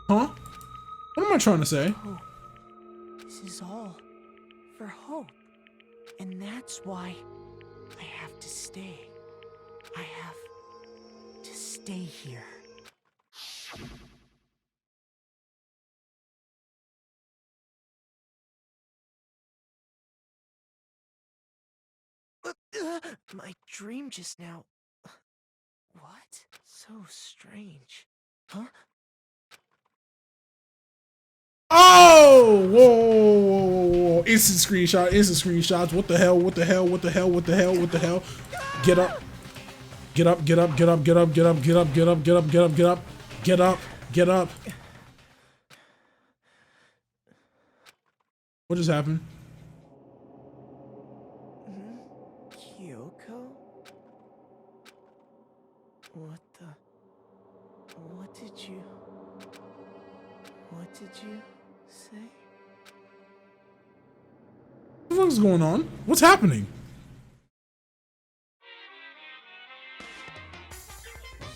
Huh? What am I trying to say? Hope. This is all for hope. And that's why I have to stay. I have to stay here. My dream just now. What? So strange. Huh? Oh! Whoa, whoa, whoa, whoa. Instant screenshot, instant screenshots. What the hell? What the hell? What the hell? What the hell? What the hell? Get up. Get up, get up, get up, get up, get up, get up, get up, get up, get up, get up, get up, get up. What just happened? Kyoko? What did you say? What the fuck is going on? What's happening?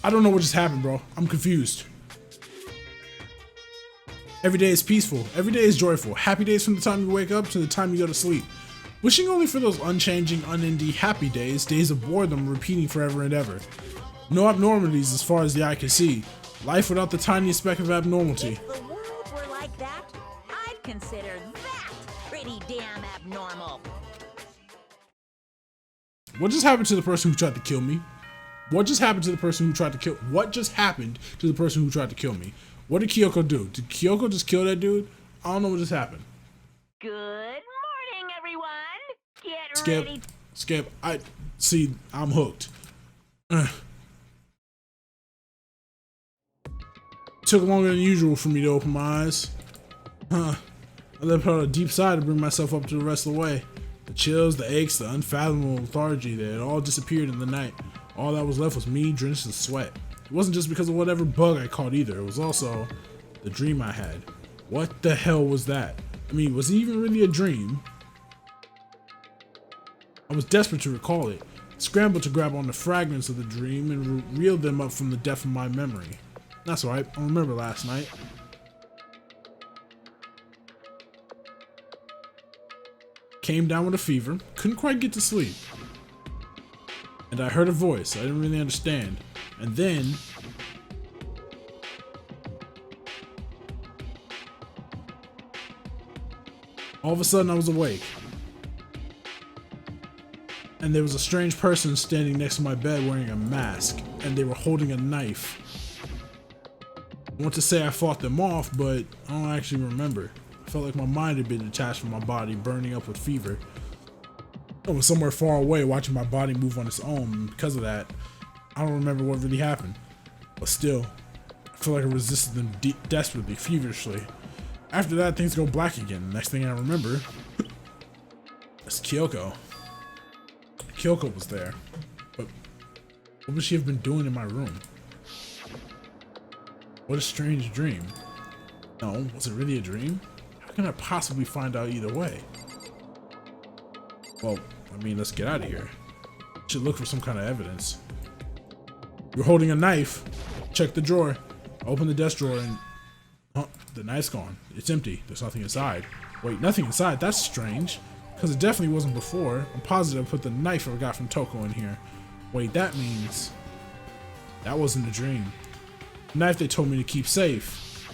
I don't know what just happened, bro. I'm confused. Every day is peaceful. Every day is joyful. Happy days from the time you wake up to the time you go to sleep. Wishing only for those unchanging, unending happy days, days of boredom repeating forever and ever. No abnormalities as far as the eye can see. Life without the tiniest speck of abnormality. If the world were like that, I'd consider that pretty damn abnormal. What just happened to the person who tried to kill me? What just happened to the person who tried to kill? What just happened to the person who tried to kill me? What did Kyoko do? Did Kyoko just kill that dude? I don't know what just happened. Good morning, everyone. Get Skip. ready. Skip. I'm hooked. Took longer than usual for me to open my eyes. I left out a deep sigh to bring myself up to the rest of the way. The chills, the aches, the unfathomable lethargy, they had all disappeared in the night. All that was left was me drenched in sweat. It wasn't just because of whatever bug I caught either. It was also the dream I had. What the hell was that? I mean, was it even really a dream? I was desperate to recall it. Scrambled to grab on the fragments of the dream and reeled them up from the depth of my memory. That's alright, I remember last night. Came down with a fever, couldn't quite get to sleep. And I heard a voice I didn't really understand. And then all of a sudden I was awake. And there was a strange person standing next to my bed wearing a mask, and they were holding a knife. I want to say I fought them off, but I don't actually remember. I felt like my mind had been detached from my body, burning up with fever. I was somewhere far away watching my body move on its own, and because of that, I don't remember what really happened. But still, I feel like I resisted them desperately, feverishly. After that, things go black again. The next thing I remember is Kyoko. Kyoko was there, but what would she have been doing in my room? What a strange dream. No, was it really a dream? How can I possibly find out either way? Well, I mean, let's get out of here. Should look for some kind of evidence. You're holding a knife. Check the drawer. Open the desk drawer and... the knife's gone. It's empty. There's nothing inside. Wait, nothing inside? That's strange. Because it definitely wasn't before. I'm positive I put the knife I got from Toko in here. Wait, that means... that wasn't a dream. The knife they told me to keep safe.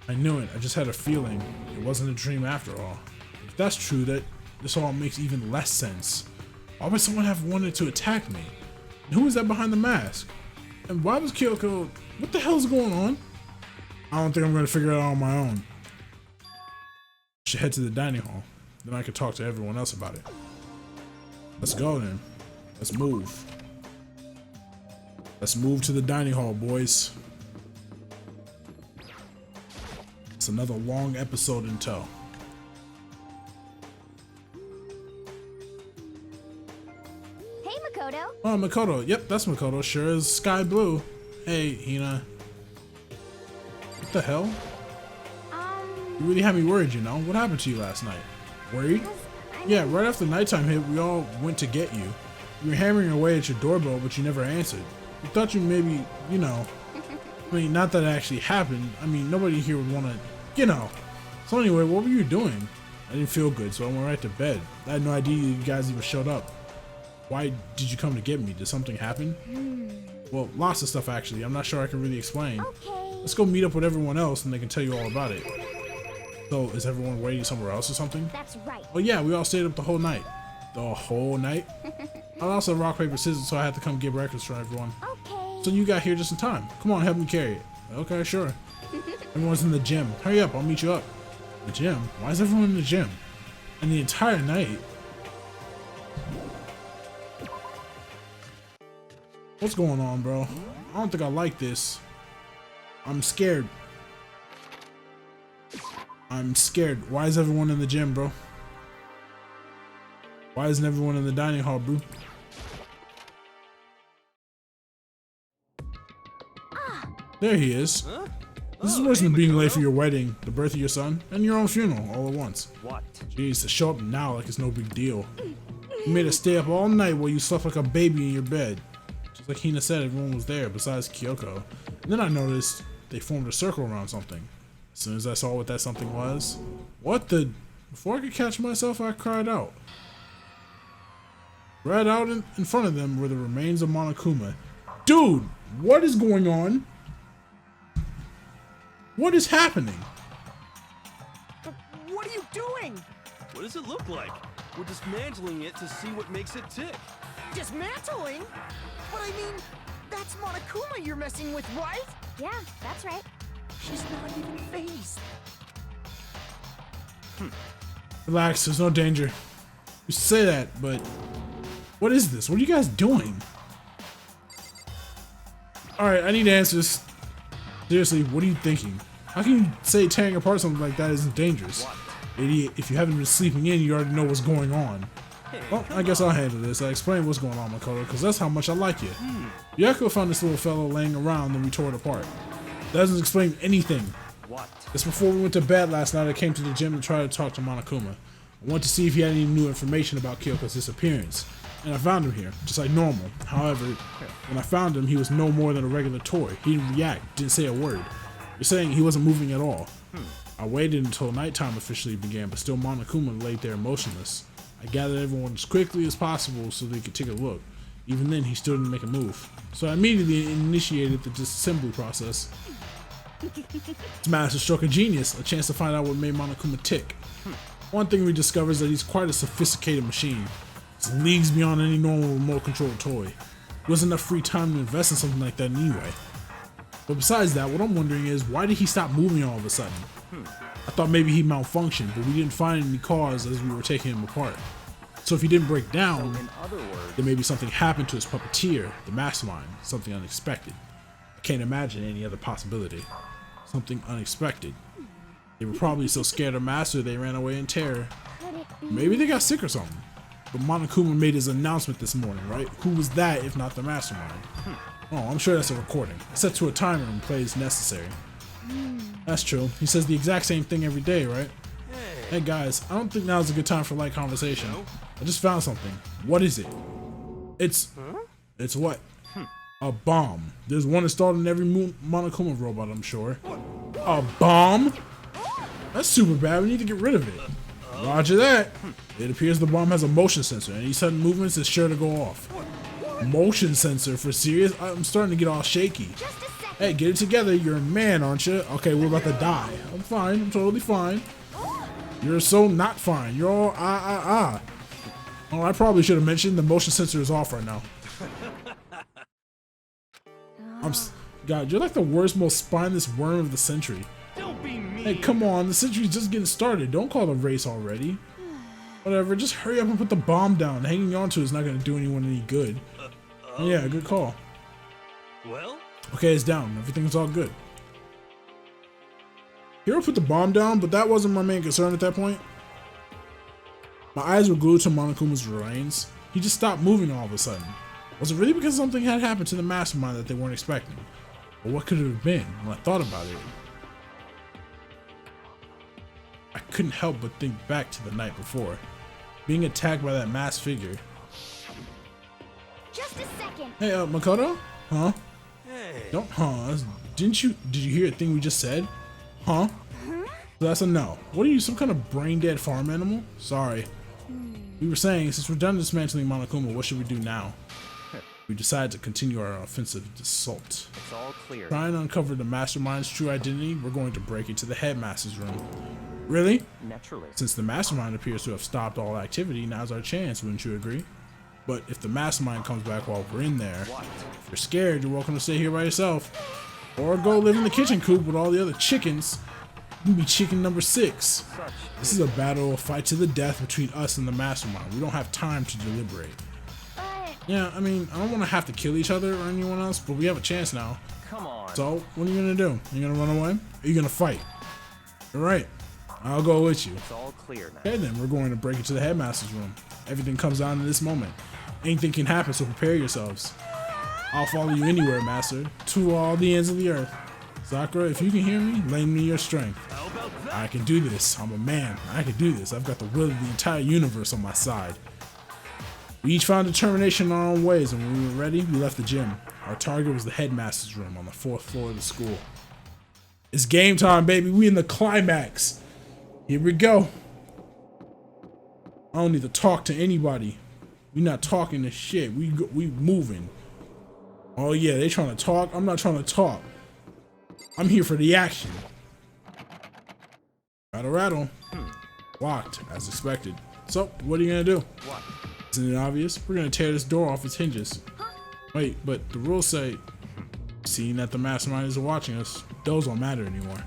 I knew it. I just had a feeling. It wasn't a dream after all. If that's true, this all makes even less sense. Why would someone have wanted to attack me? And who was that behind the mask? And why was Kyoko What the hell's going on? I don't think I'm gonna figure it out on my own. Should head to the dining hall. Then I can talk to everyone else about it. Let's go then. Let's move. Let's move to the dining hall, boys. It's another long episode in tow. Hey, Makoto. Oh, Makoto. Yep, that's Makoto. Sure is sky blue. Hey, Hina. What the hell? You really had me worried, you know? What happened to you last night? Worried? Yeah, right after nighttime hit, we all went to get you. You were hammering away at your doorbell, but you never answered. We thought you maybe, you know... I mean, not that it actually happened. I mean, nobody here would want to, you know. So anyway, what were you doing? I didn't feel good, so I went right to bed. I had no idea you guys even showed up. Why did you come to get me? Did something happen? Well, lots of stuff actually. I'm not sure I can really explain. Okay. Let's go meet up with everyone else and they can tell you all about it. So, is everyone waiting somewhere else or something? That's right. Oh yeah, we all stayed up the whole night. The whole night? I also rock, paper, scissors, so I had to come get breakfast for everyone. Okay. So you got here just in time. Come on, help me carry it. Okay, sure. Everyone's in the gym. Hurry up, I'll meet you up. The gym? Why is everyone in the gym? And the entire night? What's going on, bro? I don't think I like this. I'm scared. I'm scared. Why is everyone in the gym, bro? Why isn't everyone in the dining hall, bro? There he is. Huh? This is Oh, worse hey, than being late Makoto. for your wedding, the birth of your son, and your own funeral all at once. What? Jeez, to show up now like it's no big deal. You made us stay up all night while you slept like a baby in your bed. Just like Hina said, everyone was there besides Kyoko. And then I noticed they formed a circle around something. As soon as I saw what that something was, what the... Before I could catch myself, I cried out. Right out in front of them were the remains of Monokuma. Dude, what is going on? What is happening? What are you doing? What does it look like? We're dismantling it to see what makes it tick. Dismantling? But I mean, that's Monokuma you're messing with, right? Yeah, that's right. She's not even phased. Relax, there's no danger. You say that, but what is this? What are you guys doing? Alright, I need answers. Seriously, what are you thinking? How can you say tearing apart something like that isn't dangerous? Idiot, if you haven't been sleeping in, you already know what's going on. Well, I guess I'll handle this. I explained what's going on, Makoto, because that's how much I like you. Yakuo found this little fellow laying around and we tore it apart. That doesn't explain anything. What? It's before we went to bed last night. I came to the gym to try to talk to Monokuma. I wanted to see if he had any new information about Kyoko's disappearance. And I found him here, just like normal. However, when I found him, he was no more than a regular toy. He didn't react, didn't say a word. You're saying he wasn't moving at all. I waited until nighttime officially began, but still Monokuma laid there motionless. I gathered everyone as quickly as possible so they could take a look. Even then, he still didn't make a move. So I immediately initiated the disassembly process. It's master stroke of genius, a chance to find out what made Monokuma tick. One thing we discovered is that he's quite a sophisticated machine. It's leagues beyond any normal remote-controlled toy. There wasn't enough free time to invest in something like that anyway. But besides that, what I'm wondering is, why did he stop moving all of a sudden? I thought maybe he malfunctioned, but we didn't find any cause as we were taking him apart. So if he didn't break down, In other words, then maybe something happened to his puppeteer, the mastermind, something unexpected. I can't imagine any other possibility. Something unexpected. They were probably so scared of Master they ran away in terror. Maybe they got sick or something. But Monokuma made his announcement this morning, right? Who was that if not the mastermind? Oh, I'm sure that's a recording. It's set to a timer and plays necessary. That's true. He says the exact same thing every day, right? Hey guys, I don't think now's a good time for light conversation. I just found something. What is it? It's what? A bomb. There's one installed in every Monokuma robot, I'm sure. A bomb? That's super bad. We need to get rid of it. Roger that. It appears the bomb has a motion sensor. Any sudden movements is sure to go off. Motion sensor for serious? I'm starting to get all shaky. Just a second. Hey, get it together. You're a man, aren't you? Okay, we're about to die. I'm fine. I'm totally fine. You're so not fine. You're all Oh, I probably should have mentioned the motion sensor is off right now. God, you're like the worst, most spineless worm of the century. Don't be mean. Hey, come on, the century's just getting started. Don't call the race already. Whatever, just hurry up and put the bomb down. Hanging on to it is not going to do anyone any good. Yeah, good call. Well? Okay, it's down. Everything's all good. Hero put the bomb down, but that wasn't my main concern at that point. My eyes were glued to Monokuma's remains. He just stopped moving all of a sudden. Was it really because something had happened to the mastermind that they weren't expecting? Or what could it have been when I thought about it? I couldn't help but think back to the night before. Being attacked by that masked figure. Just a second. Hey, Makoto? Huh? Hey. Don't, did you hear a thing we just said? Huh? That's a no. What are you, some kind of brain dead farm animal? Sorry. We were saying, since we're done dismantling Monokuma, what should we do now? We decided to continue our offensive assault. It's all clear. Trying to uncover the mastermind's true identity, we're going to break into the headmaster's room. Really? Naturally. Since the mastermind appears to have stopped all activity, now's our chance, wouldn't you agree? But if the mastermind comes back while we're in there, if you're scared, you're welcome to stay here by yourself. Or go live in the kitchen coop with all the other chickens. You can be chicken number 6. This is a battle, a fight to the death between us and the mastermind. We don't have time to deliberate. Yeah, I mean, I don't want to have to kill each other or anyone else, but we have a chance now. Come on. So, what are you gonna do? Are you gonna run away? Or are you gonna fight? Alright, I'll go with you. It's all clear now. Okay then, we're going to break into the headmaster's room. Everything comes down to this moment. Anything can happen, so prepare yourselves. I'll follow you anywhere, master, to all the ends of the earth. Sakura, if you can hear me, lend me your strength. How about that? I can do this. I'm a man. I can do this. I've got the will of the entire universe on my side. We each found determination in our own ways, and when we were ready, we left the gym. Our target was the headmaster's room on the 4th floor of the school. It's game time, baby. We in the climax. Here we go. I don't need to talk to anybody. We not talking this shit. We moving. Oh yeah, they trying to talk. I'm not trying to talk. I'm here for the action. Rattle, rattle. Locked, as expected. So, what are you gonna do? What? Isn't it obvious? We're gonna tear this door off its hinges. Wait, but the rules say, seeing that the mastermind is watching us, those don't matter anymore.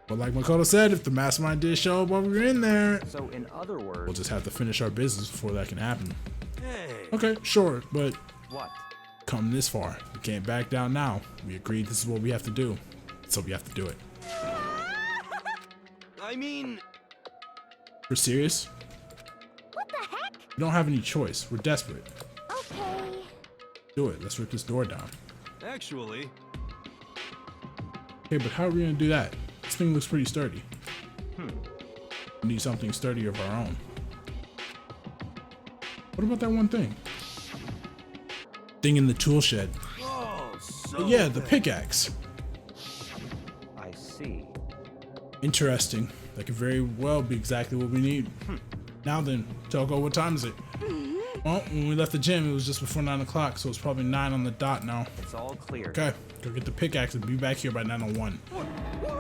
But like Makoto said, if the mastermind did show up while we were in there, So in other words, we'll just have to finish our business before that can happen. Hey. Okay, sure, but what? come this far. We can't back down now. We agreed this is what we have to do, so we have to do it. I mean, We're serious? What the heck? We don't have any choice. We're desperate. Okay. Do it. Let's rip this door down. actually, Okay, but how are we gonna do that? This thing looks pretty sturdy. We need something sturdier of our own. What about that one thing? Thing in the tool shed. oh, so Yeah, the bad. pickaxe. I see. Interesting. That could very well be exactly what we need. Now then, Toko, what time is it? Well, when we left the gym, it was just before 9 o'clock, so it's probably 9 on the dot now. It's all clear. Okay, go get the pickaxe and be back here by 9:01.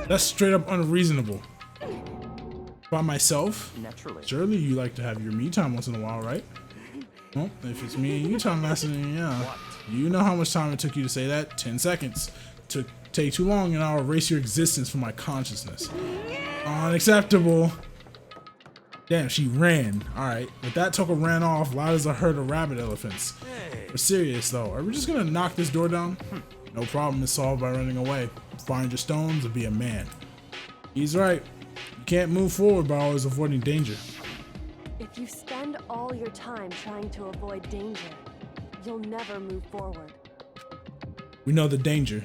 That's straight up unreasonable. By myself? Naturally. Surely you like to have your me time once in a while, right? Well, if it's me and you time lasting, then yeah. You know how much time it took you to say that? 10 seconds. Took take too long and I'll erase your existence from my consciousness. Unacceptable. Damn, she ran. Alright, with that, Toko ran off loud as a herd of rabbit elephants. Hey. We're serious though. Are we just gonna knock this door down? No problem is solved by running away. Find your stones and be a man. He's right. You can't move forward by always avoiding danger. If you spend all your time trying to avoid danger, you'll never move forward. We know the danger,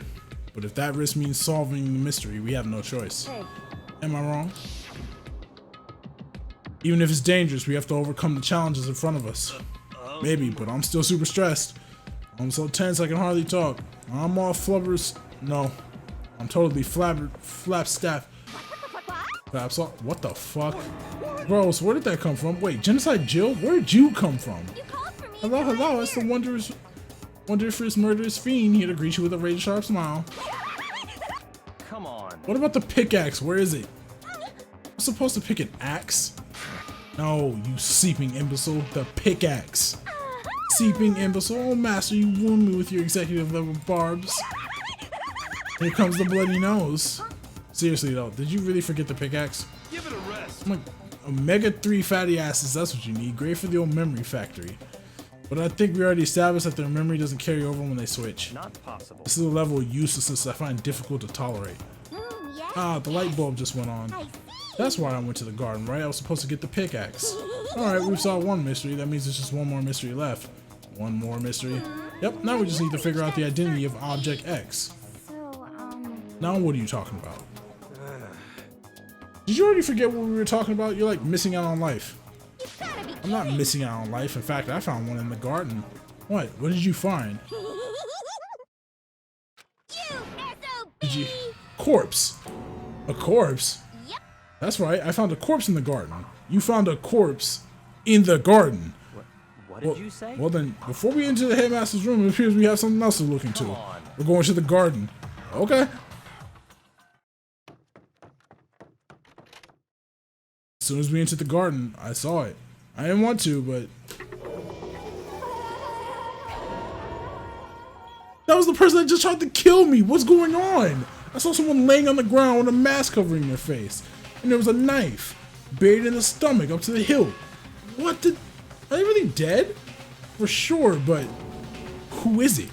but if that risk means solving the mystery, we have no choice. Hey, Am I wrong? Even if it's dangerous, we have to overcome the challenges in front of us. Maybe, but I'm still super stressed. I'm so tense I can hardly talk. I'm all flubbers. No, I'm totally flapstaff. What the fuck? Gross, where did that come from? Wait, Genocide Jill? Where did you come from? You called for me. Hello, hello, it's the wondrous, murderous fiend here to greet you with a razor sharp smile. Come on. What about the pickaxe? Where is it? I'm supposed to pick an axe? No, you seeping imbecile. The pickaxe. Seeping imbecile. Oh, master, you wound me with your executive level barbs. Here comes the bloody nose. Seriously though, did you really forget the pickaxe? Give it a rest. I'm like, omega-3 fatty acids, that's what you need. Great for the old memory factory. But I think we already established that their memory doesn't carry over when they switch. Not possible. This is a level of uselessness I find difficult to tolerate. Yes. Ah, the light bulb just went on. I see. That's why I went to the garden, right? I was supposed to get the pickaxe. Alright, we've solved one mystery. That means there's just one more mystery left. One more mystery. Yep, now we just need to figure out the identity of Object X. So, Now what are you talking about? Did you already forget what we were talking about? You're like missing out on life. You gotta be I'm not missing out on life. In fact, I found one in the garden. What? What did you find? Did you? Corpse. A corpse? Yep. That's right. I found a corpse in the garden. You found a corpse in the garden. What did you say? Well then, before we enter the headmaster's room, it appears we have something else to look into. Come on. We're going to the garden. Okay. As soon as we entered the garden, I saw it. I didn't want to, but... That was the person that just tried to kill me! What's going on? I saw someone laying on the ground with a mask covering their face. And there was a knife buried in the stomach up to the hilt. What did... Are they really dead? For sure, but... Who is it?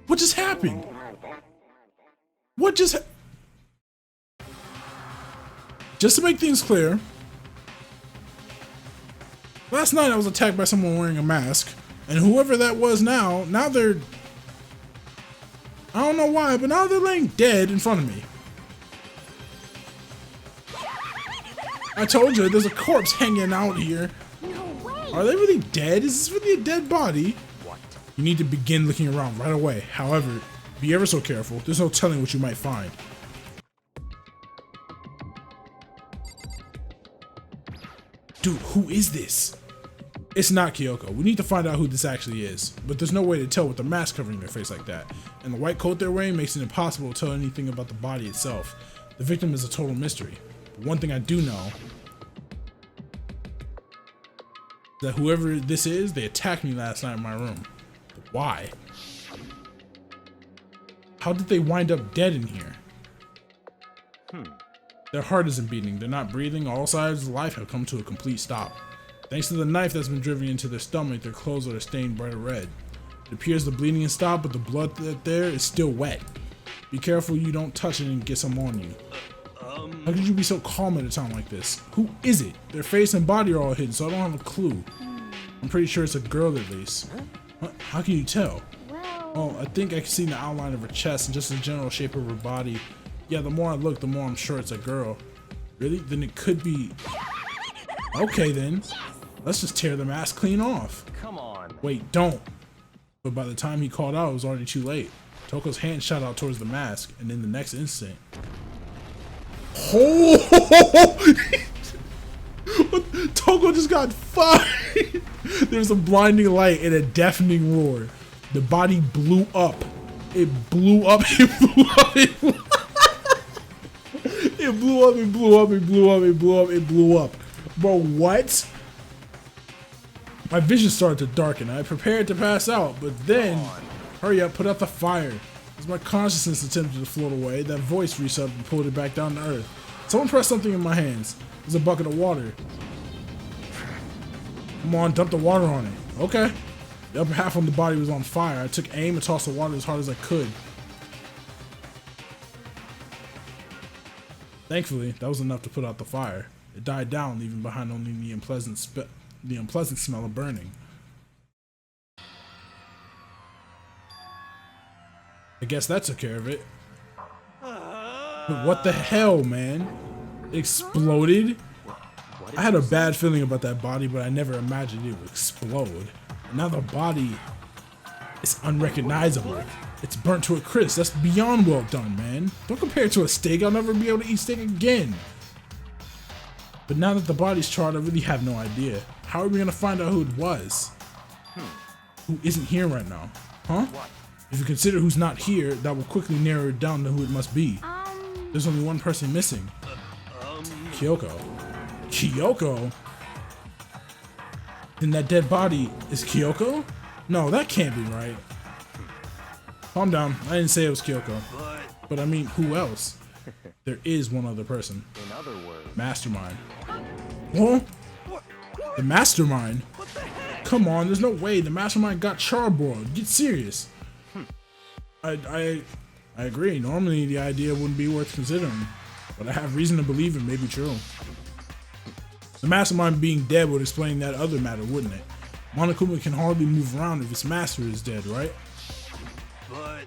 What just happened? What just Just to make things clear, last night I was attacked by someone wearing a mask, and whoever that was now they're... I don't know why, but now they're laying dead in front of me. I told you, there's a corpse hanging out here. No way. Are they really dead? Is this really a dead body? What? You need to begin looking around right away. However, be ever so careful. There's no telling what you might find. Dude, who is this? It's not Kyoko. We need to find out who this actually is. But there's no way to tell with the mask covering their face like that. And the white coat they're wearing makes it impossible to tell anything about the body itself. The victim is a total mystery. But one thing I do know, that whoever this is, they attacked me last night in my room. But why? How did they wind up dead in here? Their heart isn't beating, they're not breathing, all sides of life have come to a complete stop. Thanks to the knife that's been driven into their stomach, their clothes are stained bright red. It appears the bleeding has stopped, but the blood there is still wet. Be careful you don't touch it and get some on you. How could you be so calm at a time like this? Who is it? Their face and body are all hidden, so I don't have a clue. I'm pretty sure it's a girl at least. How can you tell? well, Oh, I think I can see the outline of her chest and just the general shape of her body. Yeah, the more I look, the more I'm sure it's a girl. Really? Then it could be... Okay then. Let's just tear the mask clean off. Come on. Wait, don't. But by the time he called out, it was already too late. Toko's hand shot out towards the mask, and in the next instant... Oh! Toko just got fired! There's a blinding light and a deafening roar. The body blew up. It blew up, it blew up, it blew up. It blew up, it blew up, it blew up, it blew up, it blew up. Bro, what? My vision started to darken. I prepared to pass out, but then... Hurry up, put out the fire. As my consciousness attempted to float away, that voice reached up and pulled it back down to earth. Someone pressed something in my hands. There's a bucket of water. Come on, dump the water on it. Okay. The upper half of the body was on fire. I took aim and tossed the water as hard as I could. Thankfully, that was enough to put out the fire. It died down, leaving behind only the unpleasant smell of burning. I guess that took care of it. But what the hell, man? It exploded? I had a bad feeling about that body, but I never imagined it would explode. And now the body is unrecognizable. It's burnt to a crisp. That's beyond well done, man. Don't compare it to a steak. I'll never be able to eat steak again. But now that the body's charred, I really have no idea. How are we gonna find out who it was? Who isn't here right now? Huh? If you consider who's not here, that will quickly narrow it down to who it must be. There's only one person missing. Kyoko. Kyoko? Then that dead body is Kyoko? No, that can't be right. Calm down. I didn't say it was Kyoko. But I mean, who else? There is one other person. In other words, Mastermind. What? The Mastermind? Come on, there's no way the Mastermind got charbroiled. Get serious. I agree. Normally the idea wouldn't be worth considering, but I have reason to believe it may be true. The Mastermind being dead would explain that other matter, wouldn't it? Monokuma can hardly move around if its master is dead, right? But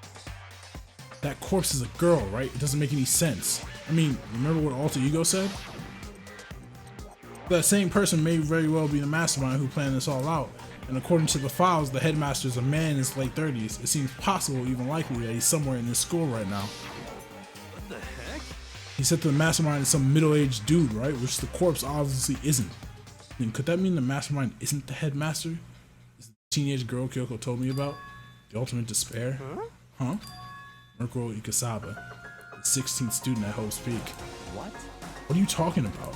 That corpse is a girl, right? It doesn't make any sense. I mean, remember what Alter Ego said? That same person may very well be the Mastermind who planned this all out. And according to the files, the headmaster is a man in his late 30s. It seems possible, even likely, that he's somewhere in this school right now. what the heck? He said that the Mastermind is some middle-aged dude, right? Which the corpse obviously isn't. Then could that mean the Mastermind isn't the headmaster? Is the teenage girl Kyoko told me about? The ultimate despair? Huh? Murkuro Ikasaba, the 16th student at Hope's Peak. what? What are you talking about?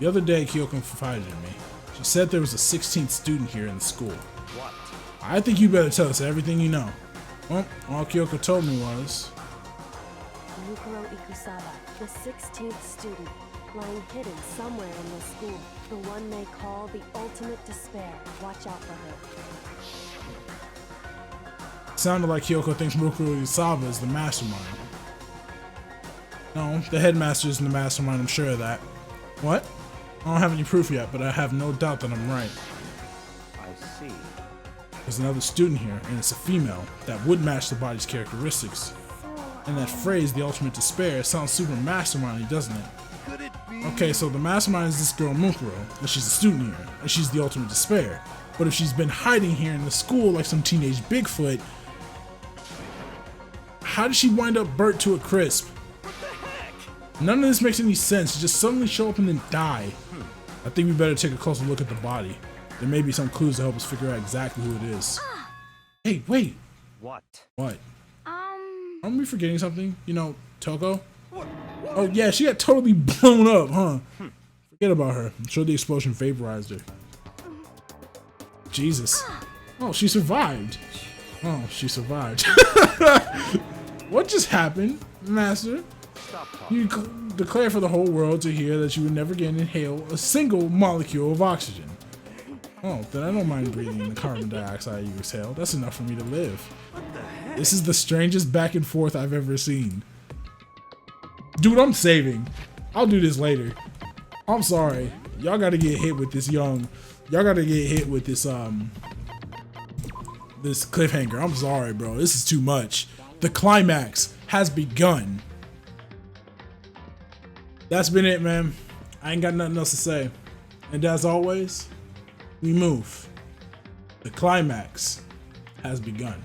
The other day, Kyoko confided in me. She said there was a 16th student here in the school. What? I think you better tell us everything you know. Well, all Kyoko told me was... Mukuro Ikusaba, the 16th student, lying hidden somewhere in this school. The one they call the ultimate despair. Watch out for her. Sounded like Kyoko thinks Mukuro Ikasaba is the Mastermind. No, the headmaster isn't the Mastermind, I'm sure of that. What? I don't have any proof yet, but I have no doubt that I'm right. I see. There's another student here, and it's a female. That would match the body's characteristics. And that phrase, the ultimate despair, sounds super mastermindy, doesn't it? Could it be? Okay, so the mastermind is this girl Mukuro, and she's a student here, and she's the ultimate despair. But if she's been hiding here in the school like some teenage Bigfoot, how did she wind up burnt to a crisp? What the heck? None of this makes any sense. She just suddenly show up and then die. I think we better take a closer look at the body. There may be some clues to help us figure out exactly who it is. Hey, wait. What? What? Aren't we forgetting something? You know, Toko? Oh yeah, she got totally blown up, huh? Forget about her. I'm sure the explosion vaporized her. Jesus. Oh, she survived. Oh, she survived. What just happened, Master? Stop talking. You declare for the whole world to hear that you would never again inhale a single molecule of oxygen. Oh, then I don't mind breathing in the carbon dioxide you exhale. That's enough for me to live. This is the strangest back and forth I've ever seen. Dude, I'm saving. I'll do this later. I'm sorry. Y'all gotta get hit with this y'all gotta get hit with this this cliffhanger. I'm sorry, bro. This is too much. The climax has begun. That's been it, man. I ain't got nothing else to say. And as always, we move. The climax has begun.